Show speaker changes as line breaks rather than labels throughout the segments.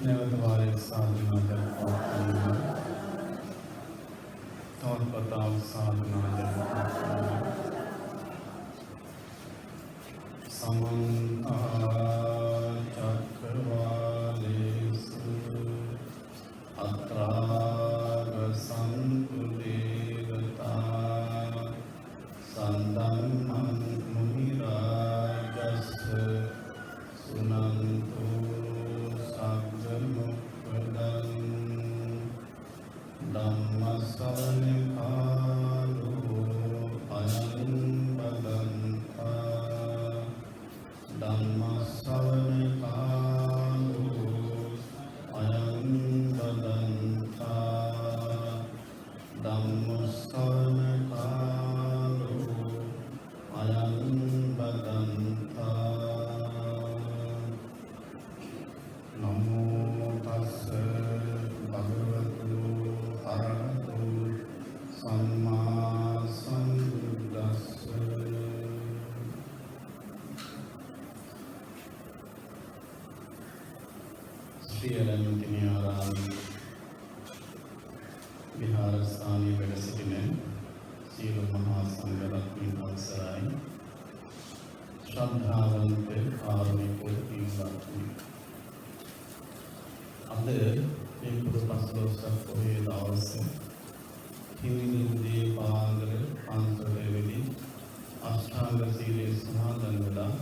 නැවත වාරයක් සාධනාවක් පවත්වනවා. තවත් වතාවක් සාධනාවක් පවත්වනවා. සමන්ත චක්‍රවාලේසු අත්‍රා සම්පු දේවතා සන්දම්මං මුනි රාජස්ස සුනන්තු සග්ග මොක්ඛදං ධම්ම ශ්‍රවණ කාලෝ අයං බදන්තා ධම්ම ශ්‍රවණ කාලෝ අයං බදන්තා ධම්ම ශ්‍රවණ කාලෝ අයං බදන්තා නමෝ තස්ස භගවතු අරහතු සම්මා සම්බුද්දස්ස ශ්‍රී අනන්තනී ආරාමයේ විහාරස්ථානයේ වැඩ සිටින සියලු මහා සංඝ රත්නයන් අවසරයි ශ්‍රද්ධාවන්ත කාරුණික පින්වත්නි අද මේ පුරු පස්ලොස්වක පොහොය දවසේ හිමිනින්දී පාන්දර පන්සලේදී අෂ්ටාංග සීලයේ සමාදන් වෙලා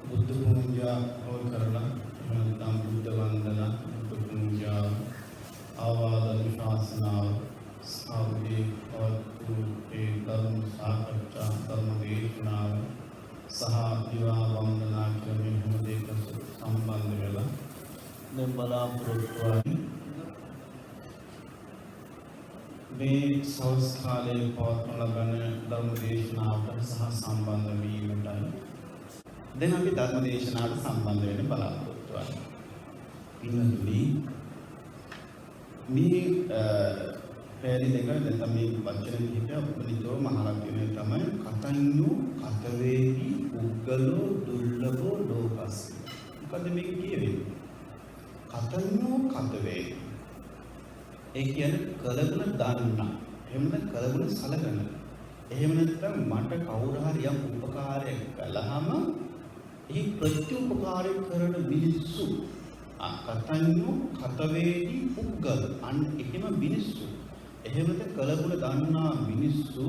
බුද්ධ පූජා හොල් කරලා නැත්නම් බුද්ධ වන්දනා බුද්ධ පූජා ආවාද ශාසනාව සාවදී වත්තු ඒ ධර්ම සාකච්ඡා ධර්ම දේශනාව සහ විවාහ වන්දනා ක්‍රමයෙන් හැම දෙයකම සම්බන්ධ වෙලා දැන් බලාපොරොත්තු වන්නේ මේ සංස්කාරයේ පවත්වන ලබන ධර්ම දේශනාවට සහ සම්බන්ධ වීමටයි දැන් අපි ධර්ම දේශනාවට සම්බන්ධ වෙන්න බලාපොරොත්තු වෙනවා. ඉන්නතුනි මේ පැරි දෙක නැත්නම් මේ වචන කිහිපය උපනිතෝ මහරජුනේ තමයි කතඤ්ඤු කතවේහි උග්ගලෝ දුර්ලභෝ ලෝකස්. මොකද මේ කියවේ? කතඤ්ඤු කතවේහි. ඒ කියන්නේ කලගුණ දන්න. එහෙම නැත්නම් කලගුණ සලකන. එහෙම නැත්නම් මට කවුරු හරි යම් උපකාරයක් කළාම ඒ ප්‍රතිඋපකාරය කරන මිනිස්සු කතඤ්ඤු කතවේහි උග්ගල අන්න එහෙම මිනිස්සු එහෙමද කලගුණ දන්නා මිනිස්සු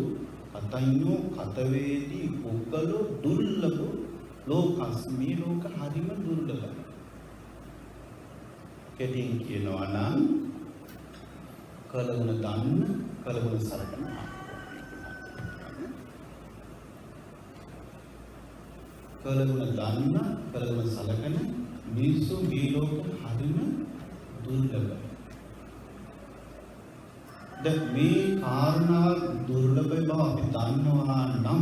කතඤ්ඤු කතවේහි උග්ගලෝ දුර්ලභ ලෝකස් මේ ලෝක හරිම දුර්ලභයි. කෙටින් කියනවා නම් කලගුණ දන්න කලගුණ සලකන කලගුණ දන්න කලගුණ සලකන මිනිස්සු මේ ලෝක හරිම දුර්ලභයි. දැන් මේ කාරණා දුර්ලභ බව අපි දන්නවා නම්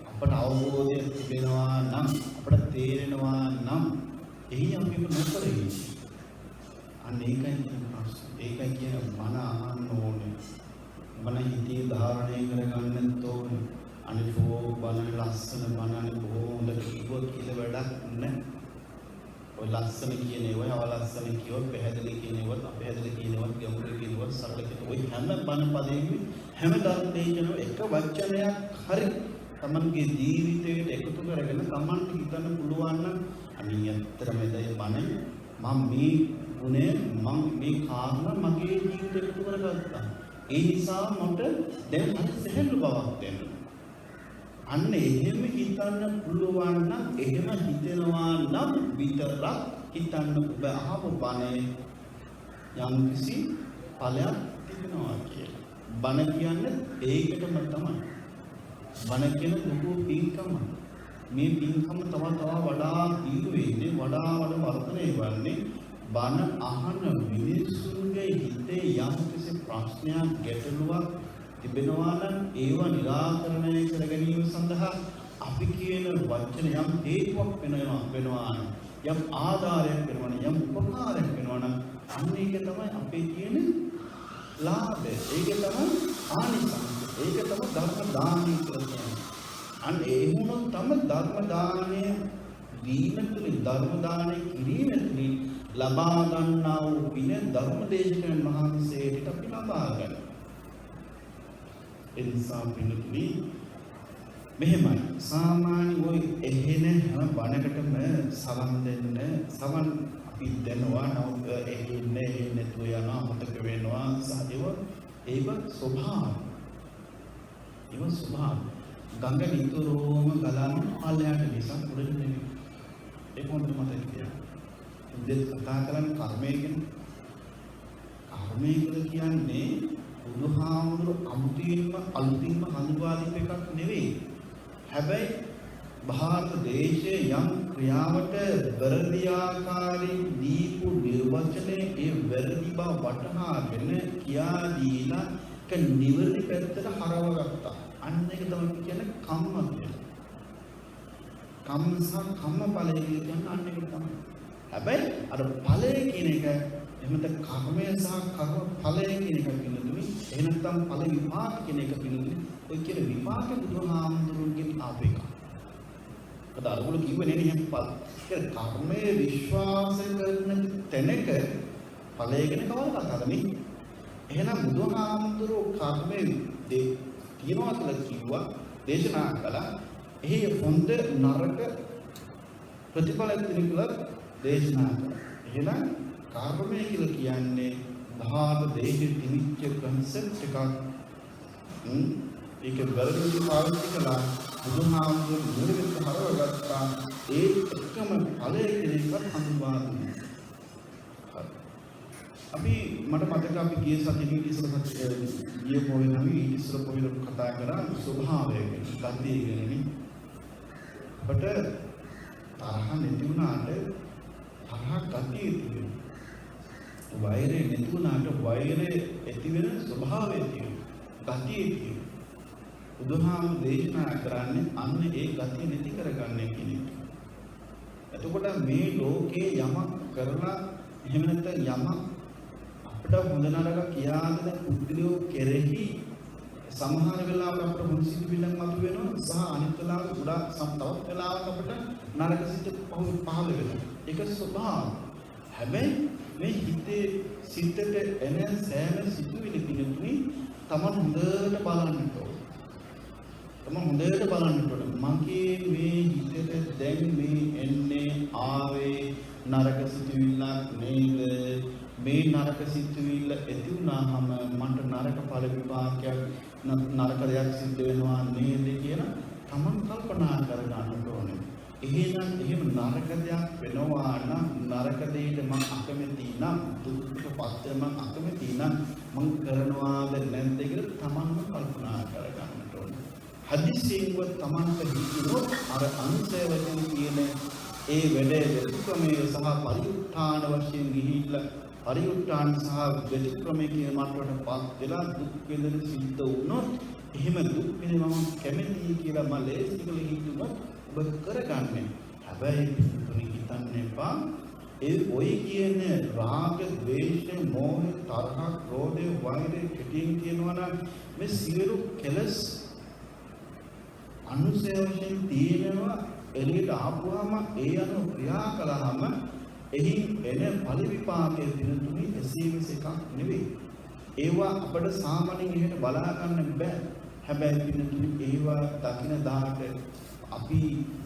අපට අවබෝධය තිබෙනවා නම් අපට තේරෙනවා නම් එහි අපි නොකරේ. අන්න ඒකයි ඒකයි කියන මන අහන්න ඕනේ. මන හිතේ ධාරණය කරගන්නත් ඕනේ. අනිකෝ බලන ලස්සන බලන බොහොම කිව්ව කියලා වැඩක් නැහැ. ඔය ලස්සන කියන ඒවා අවලස්සන කියවොත් පැහැදිලි කියන ඒවා අපැහැදිලි කියන ඒවා ගැඹුරු කියන ඒවා සරල කියන ඔය හැම බණ පදයකින් හැම ධර්මයකින් එක වචනයක් හරි තමන්ගේ ජීවිතයට එකතු කරගෙන තමන්ට හිතන්න පුළුවන් නම් අනිත් ඇත්තටම එදේ බණ මම මේ ගුණය මම මේ කාරණා මගේ ජීවිතයට එකතු කරගත්තා. ඒ නිසා මට දැන් හරි සැහැල්ලු බවක් දැනෙනවා. අන්න එහෙම හිතන්න පුළුවන් නම් එහෙම හිතනවා නම් විතරක් හිතන්න ඔබ අහපු බණේ යම්කිසි ඵලයක් තිබෙනවා කියලා. බණ කියන්නේ ඒකටම තමයි. බණ කියන ලොකු පින්කම. මේ පින්කම තව වඩා දීර්ඝ වෙන්නේ වඩා වර්ධනය වෙන්නේ බණ අහන මිනිසුන්ගේ හිතේ යම්කිසි ප්‍රශ්නයක් ගැටලුවක් තිබෙනවා නම් ඒව निराකරණය කර ගැනීම සඳහා අපි කියන වචන යම් හේතුවක් වෙනවා යම් ආධාරයක් වෙනවා යම් උපකාරයක් වෙනවා නම් අන්න ඒක තමයි අපේ තියෙන ලාභය. ඒක තමයි ආනිසංස. ඒක තමයි ධර්ම දානය කියන්නේ. අන්න ඒ වුණොත් තමයි ධර්ම දානය දීම තුළින් ධර්ම දානය කිරීම තුළින් ලබා ගන්නා වූ පින ධර්මදේශකයන් වහන්සේට අපි ලබා ගන්න. ඒ නිසා පිළිතුරු මෙහෙමයි. සාමාන්‍ය ඔය එහෙන හැම බණකටම සවන් දෙන්න සවන් අපි දෙනවා නමුත් එහෙන්නේ නැතුව යනවා මතක වෙනවා සාදේව ඒක ස්වභාවය. ඒක ස්වභාවය. ගංගා නිතරම ගලන පල්ලයට නිසා උඩට නෙමෙයි. ඒක හොඳට මතක තියාගන්න. දෙත් කතා කරන්නේ කර්මය ගැන. කර්මය කියන්නේ බුදුහාමුදුරු අලුතින්ම හඳුන්වා දීප එකක් නෙවෙයි. හැබැයි ಭಾರತ දේශයේ යම් ක්‍රියාවට වැරදි ආකාරයෙන් දීපු නිර්වචනයේ ඒ වැරදි බව වටහාගෙන කියා දීලා ඒක නිවැරදි පැත්තට හරවගත්තා. අන්න ඒක තමයි කියන්නේ කම්ම කියලා. කම්ම සහ කම්මඵලය කියන්නේ අන්න ඒක තමයි. හැබැයි අර ඵලය කියන එක එහෙමද කර්මය සහ කර්මඵලය කියන එක පිළිතුරුයි. එහෙ නැත්නම් ඵල විපාක කියන එක පිළිතුරුයි. ඔය කියන විපාක බුදුහාමුදුරුවන්ගෙන් ආපු එක. අද අරමුණු කිව්වේ නේ එහෙම ඵල. ඒක කර්මයේ විශ්වාස කරන තැනක ඵලය ගැන කවදාවත් කතා කරන්නේ. එහෙනම් බුදුහාමුදුරුවෝ කර්මයේ තියනවා කියලා කිව්වා දේශනා කළා. එහි හොඳ නරක ප්‍රතිඵල තිබුණා දේශනා කළා. එහෙනම් කර්මය කියලා කියන්නේ භාව දේහි තිවිච්ච කන්සෙප්ට් එකක්. ඒක වැරදි පාවිච්චි කළා බුදුහාමුදුරුවෝ නිරවිත හරවගත්තා. ඒ එකම ඵලය කෙනෙක්වත් හඳුන්වා දුන්නා. අපි මට මතක අපි ගිය සතියේ ගිය පොයේ නම් ඉස්සර පොයේ කතා කරා ස්වභාවය ගැන ගතිය ගැන. අපට තරහ නැති වුණාට තරහ ගතිය තියෙනවා. වෛරය නැති වුණාට වෛරය ඇති වෙන ස්වභාවය තියෙනවා. ගතිය තියෙනවා. බුදුහාමුදුරුවෝ දේශනා කරන්නේ අන්න ඒ ගතිය නැති කරගන්න කියන එක. එතකොට මේ ලෝකේ යමක් කරලා එහෙම නැත්නම් යමක් අපිට හොඳ නරක කියා දෙන පුද්ගලයෝ කෙරෙහි සමහර වෙලාවට අපිට හොඳ සිතිවිල්ලක් මතුවෙනවා සහ අනිත් වෙලාවට ගොඩාක් තවත් වෙලාවක අපිට නරක සිත් පහළ වෙනවා. ඒක ස්වභාවය. හැබැයි මේ හිතේ සිතට එන සෑම සිතුවිලි පිළිතුරු තමන් හොඳට බලන්න ඕනේ. තමන් හොඳට බලන්න ඕනේ. මගේ මේ හිතට දැන් මේ එන්නේ ආවේ නරක සිතුවිල්ලක් නේද? මේ නරක සිතුවිල්ල ඇති වුණාම මට නරක ඵල විපාකයක් නරක දෙයක් සිද්ධ වෙනවා නේද කියලා තමන් කල්පනා කර ගන්න ඕනේ. එහෙම නරක දෙයක් වෙනවා නම් නරක දෙයට මම අකමැති නම් දුක්ඛපත්‍ය මම අකමැති නම් මම කරනවාද නැද්ද කියලා තමන්ම කල්පනා කර ගන්න ඕනේ. හදිසියෙන්ව තමන්ට හිතුනොත් අර අනුසය වචන කියන ඒ වැඩේ දෙතුක්‍රමයේ සහ පරිඋත්ථාන වශයෙන් ගිහිල්ලා පරිඋත්ථාන සහ දෙතුක්‍රමයේ කියන මට්ටමටපත් වෙලා දුක් වේදන සිද්ධ වුණොත් එහෙම දුක් විඳිනවා මම කැමතියි කියලා මම ලේසි කියලා හිතුනොත් ඔබ කරගන්නේ. හැබැයි තුනි හිතන්න එපා. ඒ ඔය කියන රාග, ද්වේෂ, මෝහ, තරහ, ක්‍රෝධ, වෛරය කෙටියෙන් කියනවා නම් මේ සියලු කෙලස් අනුසය වශයෙන් තියෙනවා. එළියට ආපුවාම ඒ අනුව ක්‍රියා කළාම එහි එන ඵල විපාකයේ දිනුතුනි එසේම එකක් නෙවෙයි. ඒවා අපිට සාමාන්‍යයෙන් එහෙට බලා ගන්න බෑ. හැබැයි දිනුතුනි ඒවා දකින්න දාට අපි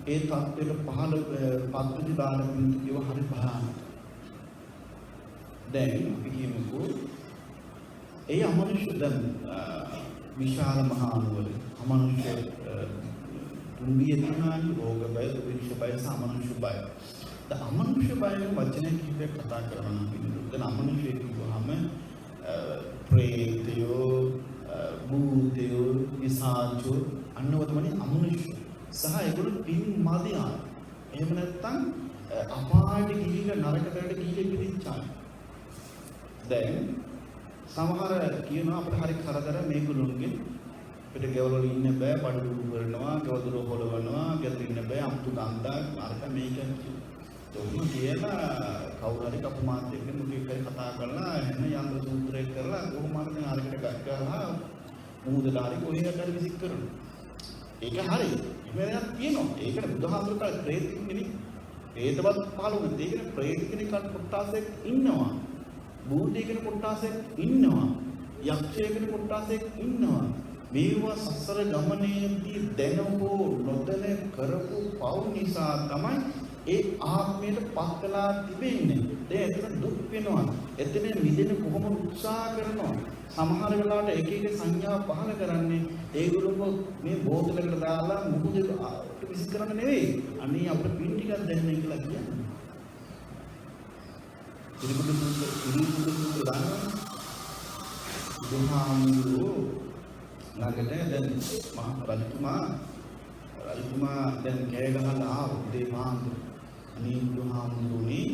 ඒ තත්ත්වයට පහළ පද්ධති දාලා දිනුතුනි ඒවා හරි භයානක. දැන් අපි කියමුකෝ ඒ අමනුෂ්‍ය දැන් විශාල මහා නුවර අමනුෂ්‍ය තුන්විය තුනානි රෝග බය, විෂ බය, සාමනුෂ්‍ය බය. ද අමනුෂ්‍ය බය වචන කිහිපයක් කතා කරනවා නම් පිළිතුරු. දැන් අමනුෂ්‍ය කියුවාම ප්‍රේතයෝ, භූතයෝ, පිසාචෝ අන්නව තමයි අමනුෂ්‍ය. සහ ඒගොල්ලෝ පින් මාදියා. එහෙම නැත්නම් අපායට ගිහිල්ලා නරකයට ගිහිල්ලා ඉපදිච්චා. දැන් සමහර කියනවා අපිට හරි කරදර මේගොල්ලෝන්ගේ පිට ගෙවල් ඉන්න බෑ, බඩු කරනවා, ගෙවල් හොලවනවා, ගෙදර ඉන්න බෑ, අමුතු ගන්දක් අරක මේක තෝම කියලා කවුරු හරි කපුමාත් එක්ක මුගේ කතා කරලා එන්න යන්ත්‍ර සූත්‍රයක් කරලා කොහොමද මේ අරකට ගහලා මුහුදට හරි කොහෙකට හරි විසික් කරනවා. ඒක හරි. එහෙම දෙයක් තියෙනවා. ඒකට බුදුහාමුදුරුවෝ ප්‍රේතික් නෙවෙයි. ප්‍රේතවත් පහළ වුණා. ඒ කියන්නේ ප්‍රේත කෙනෙක් කොටසක් ඉන්නවා. භූතය කෙනෙක් කොටසක් ඉන්නවා. යක්ෂය කෙනෙක් කොටසක් ඉන්නවා. මේවා සසර ගමනේදී දැනෝ නොදැන කරපු පව් නිසා තමයි ඒ ආත්මයට පත්ලා තිබෙන්නේ. දැන් එතන දුක් වෙනවා. එතන මිදෙන්න කොහොම උත්සාහ කරනවා. සමහර වෙලාවට එක එක සංඥා පහල කරන්නේ ඒගොල්ලෝ මේ බෝතලකට දාලා මුහුදට විසික් කරන්න නෙවෙයි. අනේ අපිට පින් ටිකක් දෙන්න කියලා කියන්නේ. ඉරිබුදු දානවා. බුදුහාමුදුරුවෝ ළඟට දැන් රජතුමා දැන් කෑ ගහලා ආවා දේවාංග අනේ බුදුහාමුදුරුවනේ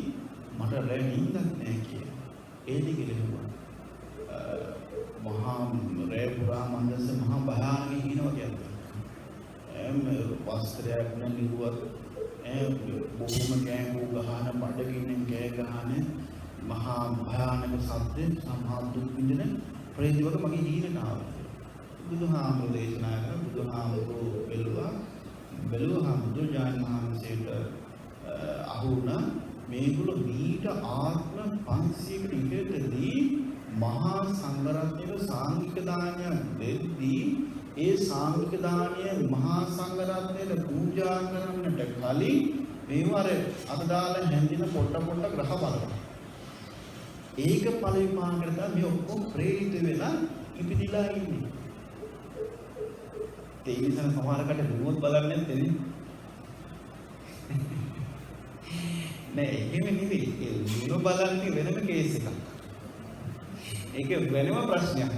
මට රැ නිින්දක් නැහැ කියලා. ඒ දිගටම මහා රැ පුරා මන්දස මහා භයානක හිනවා කියන්නේ. වස්ත්‍රයක් නැතිවත් බොහොම කෑගෝ ගහන බඩගින්නෙන් කෑ ගහන මහා භයානක ශබ්ද සමහා දුක් විඳින ප්‍රේතවක මගේ හිණට ආවා. බුදුහාමුදුරුවෝ දේශනා කළ බුදුහාමුදුරුවෝ බැලුවාම බුදුජානක මහන්සියට අහුණා මේගොල්ලෝ මීට ආත්ම 500කට ඉහළදී මහා සංඝරත්නයේ සාංගික දානයක් දෙද්දී ඒ සාංගික දානය මහා සංඝරත්නයට පූජා කරන්නට කලින් මේවර අතදාල හැඳින පොට්ට ග්‍රහ බලනවා. ඒක ඵලවිපාකයට මේ ඔක්කොම ප්‍රේරිත වෙලා ඉපදිලා ඉන්නේ. ඒ නිසා සමහරකට දුරුවත් බලන්නේ නැත්නම් නෑ එහෙම නෙවෙයි. ඒ දුර බලන්නේ වෙනම කේස් එකක්. ඒක වෙනම ප්‍රශ්නයක්.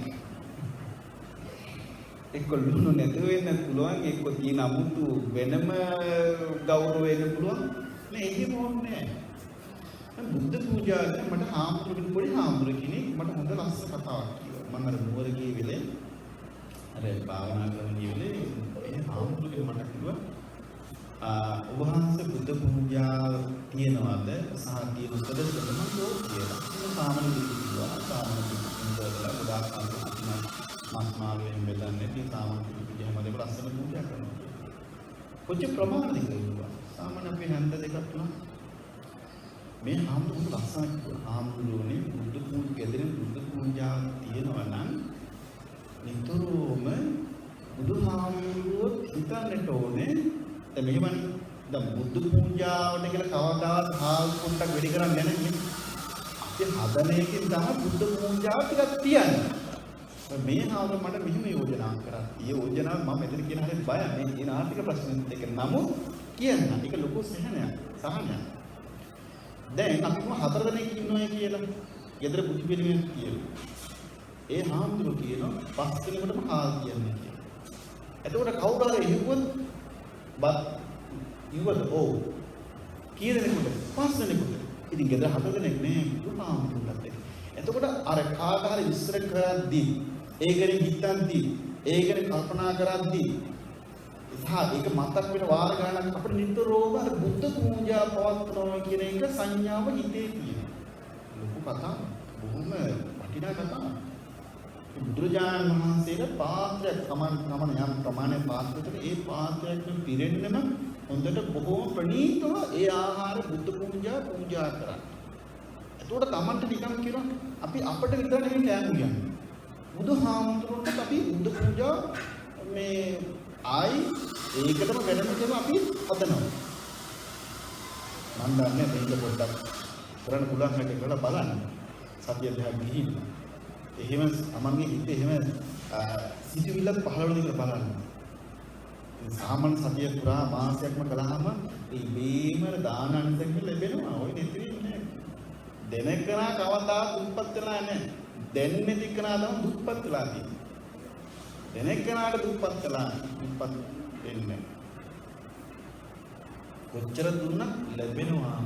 එක්ක ලුණු නැතුව වෙන්න පුළුවන්, එක්ක තියෙන අමුතු වෙනම ගෞරව වෙන්න පුළුවන්. නෑ එහෙම ඕනේ නෑ. බුද්ධ පූජාවේ මට හාමුදුරුවෝ පොඩි හාමුදුරුවෝ කෙනෙක් මට හොඳ ලස්සන කතාවක් කිව්වා. මම අර නුවර ගිය වෙලේ අර භාවනා කරන ගිය වෙලේ ඒ හාමුදුරුවෝ මට කිව්වා ඔබ වහන්සේ බුද්ධ පූජා තියනවාද සහ තියෙනවද කියලා කියලා. ඒක සාමාන්‍ය විදිහට සාමාන්‍ය විදිහට ගොඩාක් අන්තිම මාස්මාවෙන් බෙදන්නේ තියෙන සාමාන්‍ය විදිහම දෙක ලස්සන පූජා කරනවා. කොච්චර ප්‍රමාණද කියලා. සාමාන්‍ය අපි හන්ද දෙකක් තුනක් මේ හාමුදුරුවෝ ලස්සන හාමුදුරුවෝනේ බුද්ධ පූජා ගෙදරින් බුද්ධ පූජා තියනවා නම් නිතරම බුදුහාමුදුරුවෝ හිතන්නට ඕනේ දැන් මෙහෙමයි දැන් බුද්ධ පූජාවට කියලා කවදාවත් හාල් පොට්ටක් වෙඩි කරන්නේ නැහැ නේ. අපි හදන එකෙන් තමයි බුද්ධ පූජාව ටිකක් තියන්නේ. මේ හාමුදුරුවෝ මට මෙහෙම යෝජනා කරා. ඒ යෝජනාව මම මෙතන කියන හැටි බයයි. මේ කියන ආර්ථික ප්‍රශ්නෙත් එක්ක නමුත් කියන්න. ඒක ලොකු සහනයක්. දැන් අපි කොහොම 4 දෙනෙක් ඉන්නවා කියලා. ගෙදර බුදු පිළිමයක් කියලා. ඒ හාමුදුරුවෝ කියනවා 5 දිනකටම හාල් කියන්නේ කියලා. එතකොට කවුරු හරි හිව්වොත් බත් ඉවද ඕ කීයද නෙකුට 5 දෙනෙකුට. ඉතින් ගෙදර 4 දෙනෙක් නේ බුදුහාමුදුරුවෝත් එක්ක. එතකොට අර කාට හරි විස්තර කරද්දී ඒ ගැන හිතද්දී ඒ ගැන කල්පනා කරද්දී ඒක මතක් වෙන වාර ගණනක් අපිට නිතරම අර බුද්ධ පූජා පවත්වනවා කියන එක සංඥාව හිතේ තියෙනවා. ලොකු කතාවක්. බොහොම වටිනා කතාවක්. බුදුරජාණන් වහන්සේගේ පාත්‍රයක් තමන් යම් ප්‍රමාණයක් පාත්‍රයකට ඒ පාත්‍රයක් පිරෙන්නම හොඳට බොහොම ප්‍රණීතව ඒ ආහාර බුද්ධ පූජා කරා. එතකොට තමන්ට නිකන් කියනවා අපි අපිට විතර නෙමෙයි කෑම කියන්නේ. බුදුහාමුදුරුවන්ට අපි බුද්ධ පූජා මේ ආයි ඒකටම වෙනම දෙම අපි හදනවා. මම දන්නේ මේක පොඩ්ඩක් කරන්න පුළුවන් හැටි කරලා බලන්න. සතිය දෙකක් ගිහින්. එහෙම අමන්ගේ හිතේ එහෙම සිතුවිල්ලක් පහළ වෙන විදිහට බලන්න. සාමාන්‍ය සතිය පුරා මාසයක්ම කළාම මේ බේමර දානන්තෙන් ලැබෙනවා. ඔය නෙතිරින්නේ. දෙනකනා කවදාවත් දුප්පත් වෙලා නැහැ. දෙන්නේ නැති කෙනා තමයි දුප්පත් වෙලා තියෙන්නේ. දෙනෙක්කනාට දුප්පත් වෙලා දුප්පත් වෙන්නේ. කොච්චර දුන්නත් ලැබෙනවා.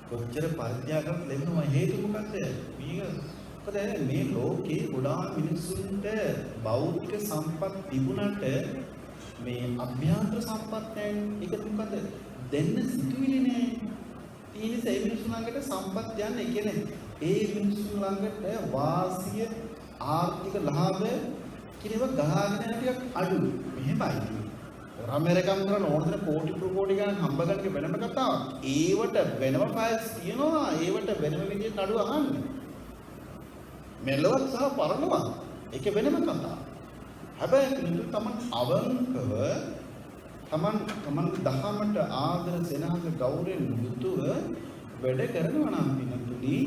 කොච්චර පරිත්‍යාගයක් ලැබෙනවා. හේතුව මොකද්ද? මොකද මේ ලෝකේ ගොඩාක් මිනිස්සුන්ට භෞතික සම්පත් තිබුණට මේ අභ්‍යන්තර සම්පත් නැහැ. ඒක මොකද? දෙන්න සිතුවිලි නැහැ. ඒ නිසා ඒ මිනිස්සු ළඟට සම්පත් යන්නේ කියන්නේ ඒ මිනිස්සු ළඟට වාසිය ආර්ථික ලාභ කිනව ගහගෙන යන ටිකක් අඩු. මෙහෙමයි. රමෙරකම් කරන ඕනතර කෝටි ප්‍රකෝටි ගණන් හම්බ ගන්න වෙනම කතාවක්. ඒවට වෙනම ෆයිල්ස් තියෙනවා. ඒවට වෙනම විදිහට නඩුව අහන්නේ. මෙලොවත් සහ පරලොවත්. ඒක වෙනම කතාවක්. හැබැයි පිළිතුරු තමන් අවංකව තමන් දහමට ආදර සෙනහස ගෞරවයෙන් යුතුව වැඩ කරනවා නම් පිළිතුරු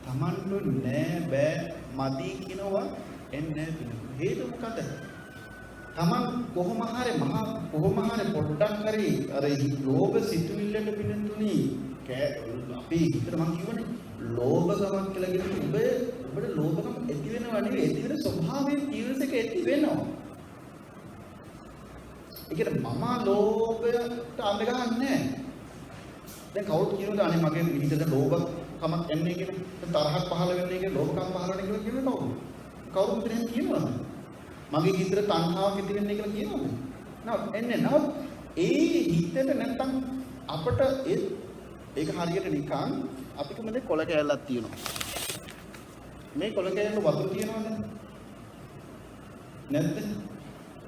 තමන්ට නෑ බෑ මදි කියනවා එන්නේ පිළිතුරු. හේතුව මොකද? තමන් කොහොම හරි පොඩ්ඩක් හරි අර ලෝභ සිතුවිල්ලට පිළිතුරුනි අපි හිතට මං කියවනේ ලෝභකමක් කියලා කියන්නේ ඔබට ලෝභකම ඇති වෙනව නෙවෙයි ඇති වෙන ස්වභාවයෙන් තීව්‍රස එක ඇති වෙනවා. ඒකට මම ලෝභයට අඳ ගන්නෑ. දැන් කවුරුත් කියනවාද අනේ මගේ හිතට ලෝභකමක් එන්නේ කියලා තරහක් පහළ වෙන්නේ කියලා ලෝභකම් පහළ වෙන්නේ කියලා කියන්නේ කවුද? කවුරුත් එහෙම කියනවාද? මගේ හිතට තණ්හාවක් ඇති වෙන්නේ කියලා කියනවාද? නෑ එන්නේ නෑ. ඒ හිතට නැත්තම් අපට ඒක හරියට නිකන් අපි කොහොමද කොළ කෑල්ලක් තියෙනවා. මේ කොළ කෑල්ල වතුර තියෙනවද? නැද්ද?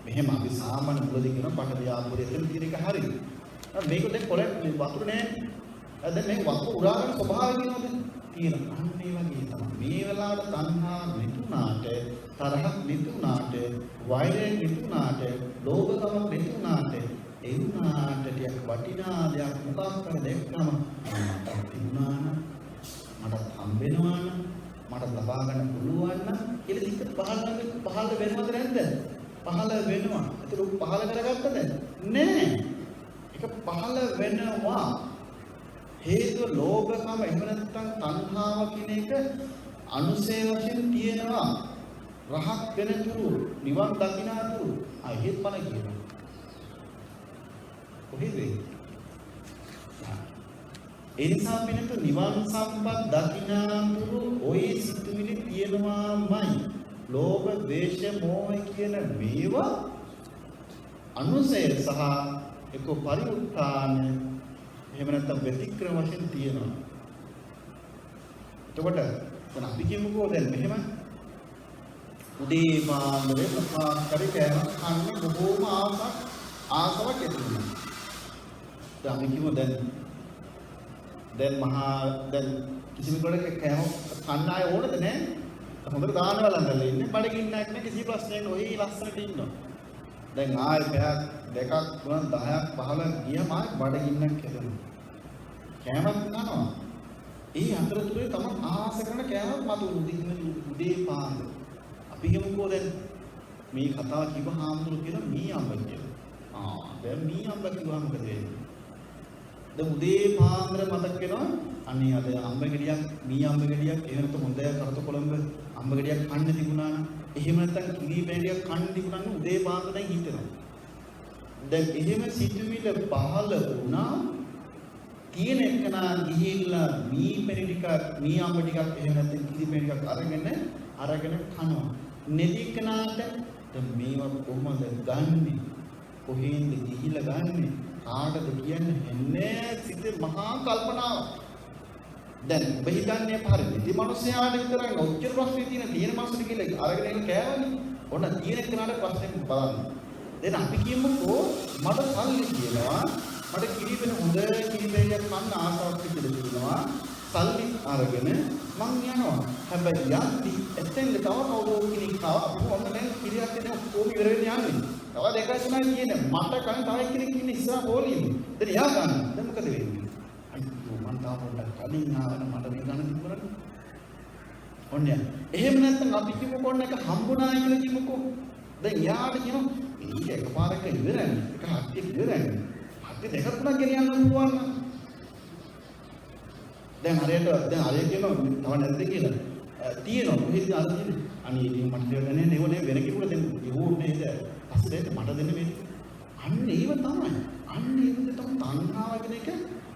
මෙහෙම අපි සාමාන්‍ය මුලදී කියන පට ව්‍යාපෘතිය එතන තියෙන එක හරියි. මේක දැන් කොළ වතුර නෑ. දැන් මේ වතුර උරාගෙන ස්වභාවය කියනවද? තියෙනවා. අන්න ඒ වගේ තමයි. මේ වෙලාවට තණ්හා නිතුනාට, තරහක් නිතුනාට, වෛරය නිතුනාට, ලෝභකම නිතුනාට ඒ වුණාට ටිකක් වටිනා දෙයක් මොකක් කර දෙන්නම මට තිබුණාන මට හම්බෙනවාන මට ලබා ගන්න පුළුවන් නම් ඒක දික්ක පහළ වෙනවද නැද්ද? පහළ වෙනවා. ඒක උ පහළ කරගත්තද? නෑ. ඒක පහළ වෙනවා. හේතුව ලෝභකම එහෙම නැත්නම් තණ්හාව කියන එක අනුසය වශයෙන් තියෙනවා. රහත් වෙනතුරු නිවන් දකින්නතුරු අයෙත් බල කියනවා. කොහෙද? ඒ නිසා පිළිතුරු නිවන් සම්පත් දකින්නතුරු ওই සිතුවිලි තියෙනවාමයි. ලෝභ, ද්වේෂ, මෝහ කියන මේවා අනුසය සහ එක පරිඋත්ථාන එහෙම නැත්නම් व्यतिक्रम වශයෙන් තියෙනවා. එතකොට දැන් අපි කියමුකෝ දැන් මෙහෙම උදේ පාන්දරේ මොකක් හරි කෑමක් කන්න බොහෝම ආසාවක් ඇති වෙනවා. දැන් අපි කියමු දැන් කිසිම කෙනෙක් කෑම කන්න ආය ඕනද නැහැ? හොඳට දානවා ළඟට ඉන්නේ බඩගින්නක් නැහැ කිසි ප්‍රශ්නයක් ඔහි ලස්සනට ඉන්නවා. දැන් ආයෙ පැයක් දෙකක් තුනක් 10ක් 15ක් ගියම ආයෙ බඩගින්නක් හැදෙනවා. කෑමක් කනවා. ඒ අතරතුරේ තමයි ආස කරන කෑමක් මතු උදේ පාන්දර. අපි කියමුකෝ දැන් මේ කතාව කිව්ව හාමුදුරු කියන මී අම්බ කියලා. දැන් මී අම්බ කිව්වම මොකද වෙන්නේ? දැන් උදේ පාන්දර මතක් වෙනවා අනේ අද අම්බ ගෙඩියක් මී අම්බ ගෙඩියක් එහෙම නැත්නම් හොඳ කරත කොළඹ අම්බ ගෙඩියක් කන්න තිබුණා නම් එහෙම නැත්නම් කිරි බැඳියක් කන්න තිබුණා නම් උදේ පාන්දර දැන් හිතෙනවා. දැන් එහෙම සිතුවිල්ල පහළ වුණා තියෙන එකනා ගිහිල්ලා මී පෙරි ටිකක් මී අම්බ ටිකක් එහෙම නැත්නම් කිරි බැඳි ටිකක් අරගෙන කනවා. නෙදිකනාට දැන් මේවා කොහොමද ගන්නෙ? කොහෙන්ද ගිහිල්ලා ගන්නෙ? කාටද කියන්නේ එන්නේ සිතේ මහා කල්පනාවක්. දැන් ඔබ හිතන්නේ පරිදි මේ මිනිස්යාට විතරක් ඔච්චර ප්‍රශ්නේ තියෙන මාසෙට කියලා අරගෙන ඉන්න කෑවනේ. ඔන්න තියෙන කෙනාට ප්‍රශ්නේ බලන්න. දැන් අපි කියමුකෝ මට සල්ලි කියනවා මට කිරිබෙන හොඳ කිරිබෙනක් කන්න ආසාවක් තිබෙනවා. සල්ලි අරගෙන මං යනවා. හැබැයි යද්දි එතෙන්ද තව කවුරු කෙනෙක් ආවා ඔන්න දැන් කිරියක් දෙන ඔක්කොම ඉවර වෙන්න යන්නේ. තව දෙකයි තුනයි කියන්නේ මට කලින් තව කෙනෙක් ඉන්නේ ඉස්සරහ පොලිමේ. දැන් යා ගන්න. දැන් මොකද වෙන්නේ? අයියෝ මං තාම පොඩ්ඩක් කලින් ආවන මට මේ ගන්න තිබුණානේ. ඔන්න එහෙම නැත්නම් අපි කිව්වොත් ඔන්න එක හම්බුණා කියලා කිව්වොත් දැන් යාට කියනවා මේක එකපාරක ඉවරයි. එක හත්තිය ඉවරයි. හත්තිය දෙකක් තුනක් ගෙනියන්න පුළුවන් නම් දැන් හරියට කියනවා තව නැද්ද කියලා. තියෙනවා කොහෙද අරගෙන අනේ ඉතින් මට දෙන්නේ නෙවෙයි වෙන කෙනෙකුට දෙන්න. ඒවෝනේ නේද? පස්සේ මට දෙන්න මේ. අන්න ඒව තමයි. අන්න ඒකද තමයි තණ්හාව කියන එක.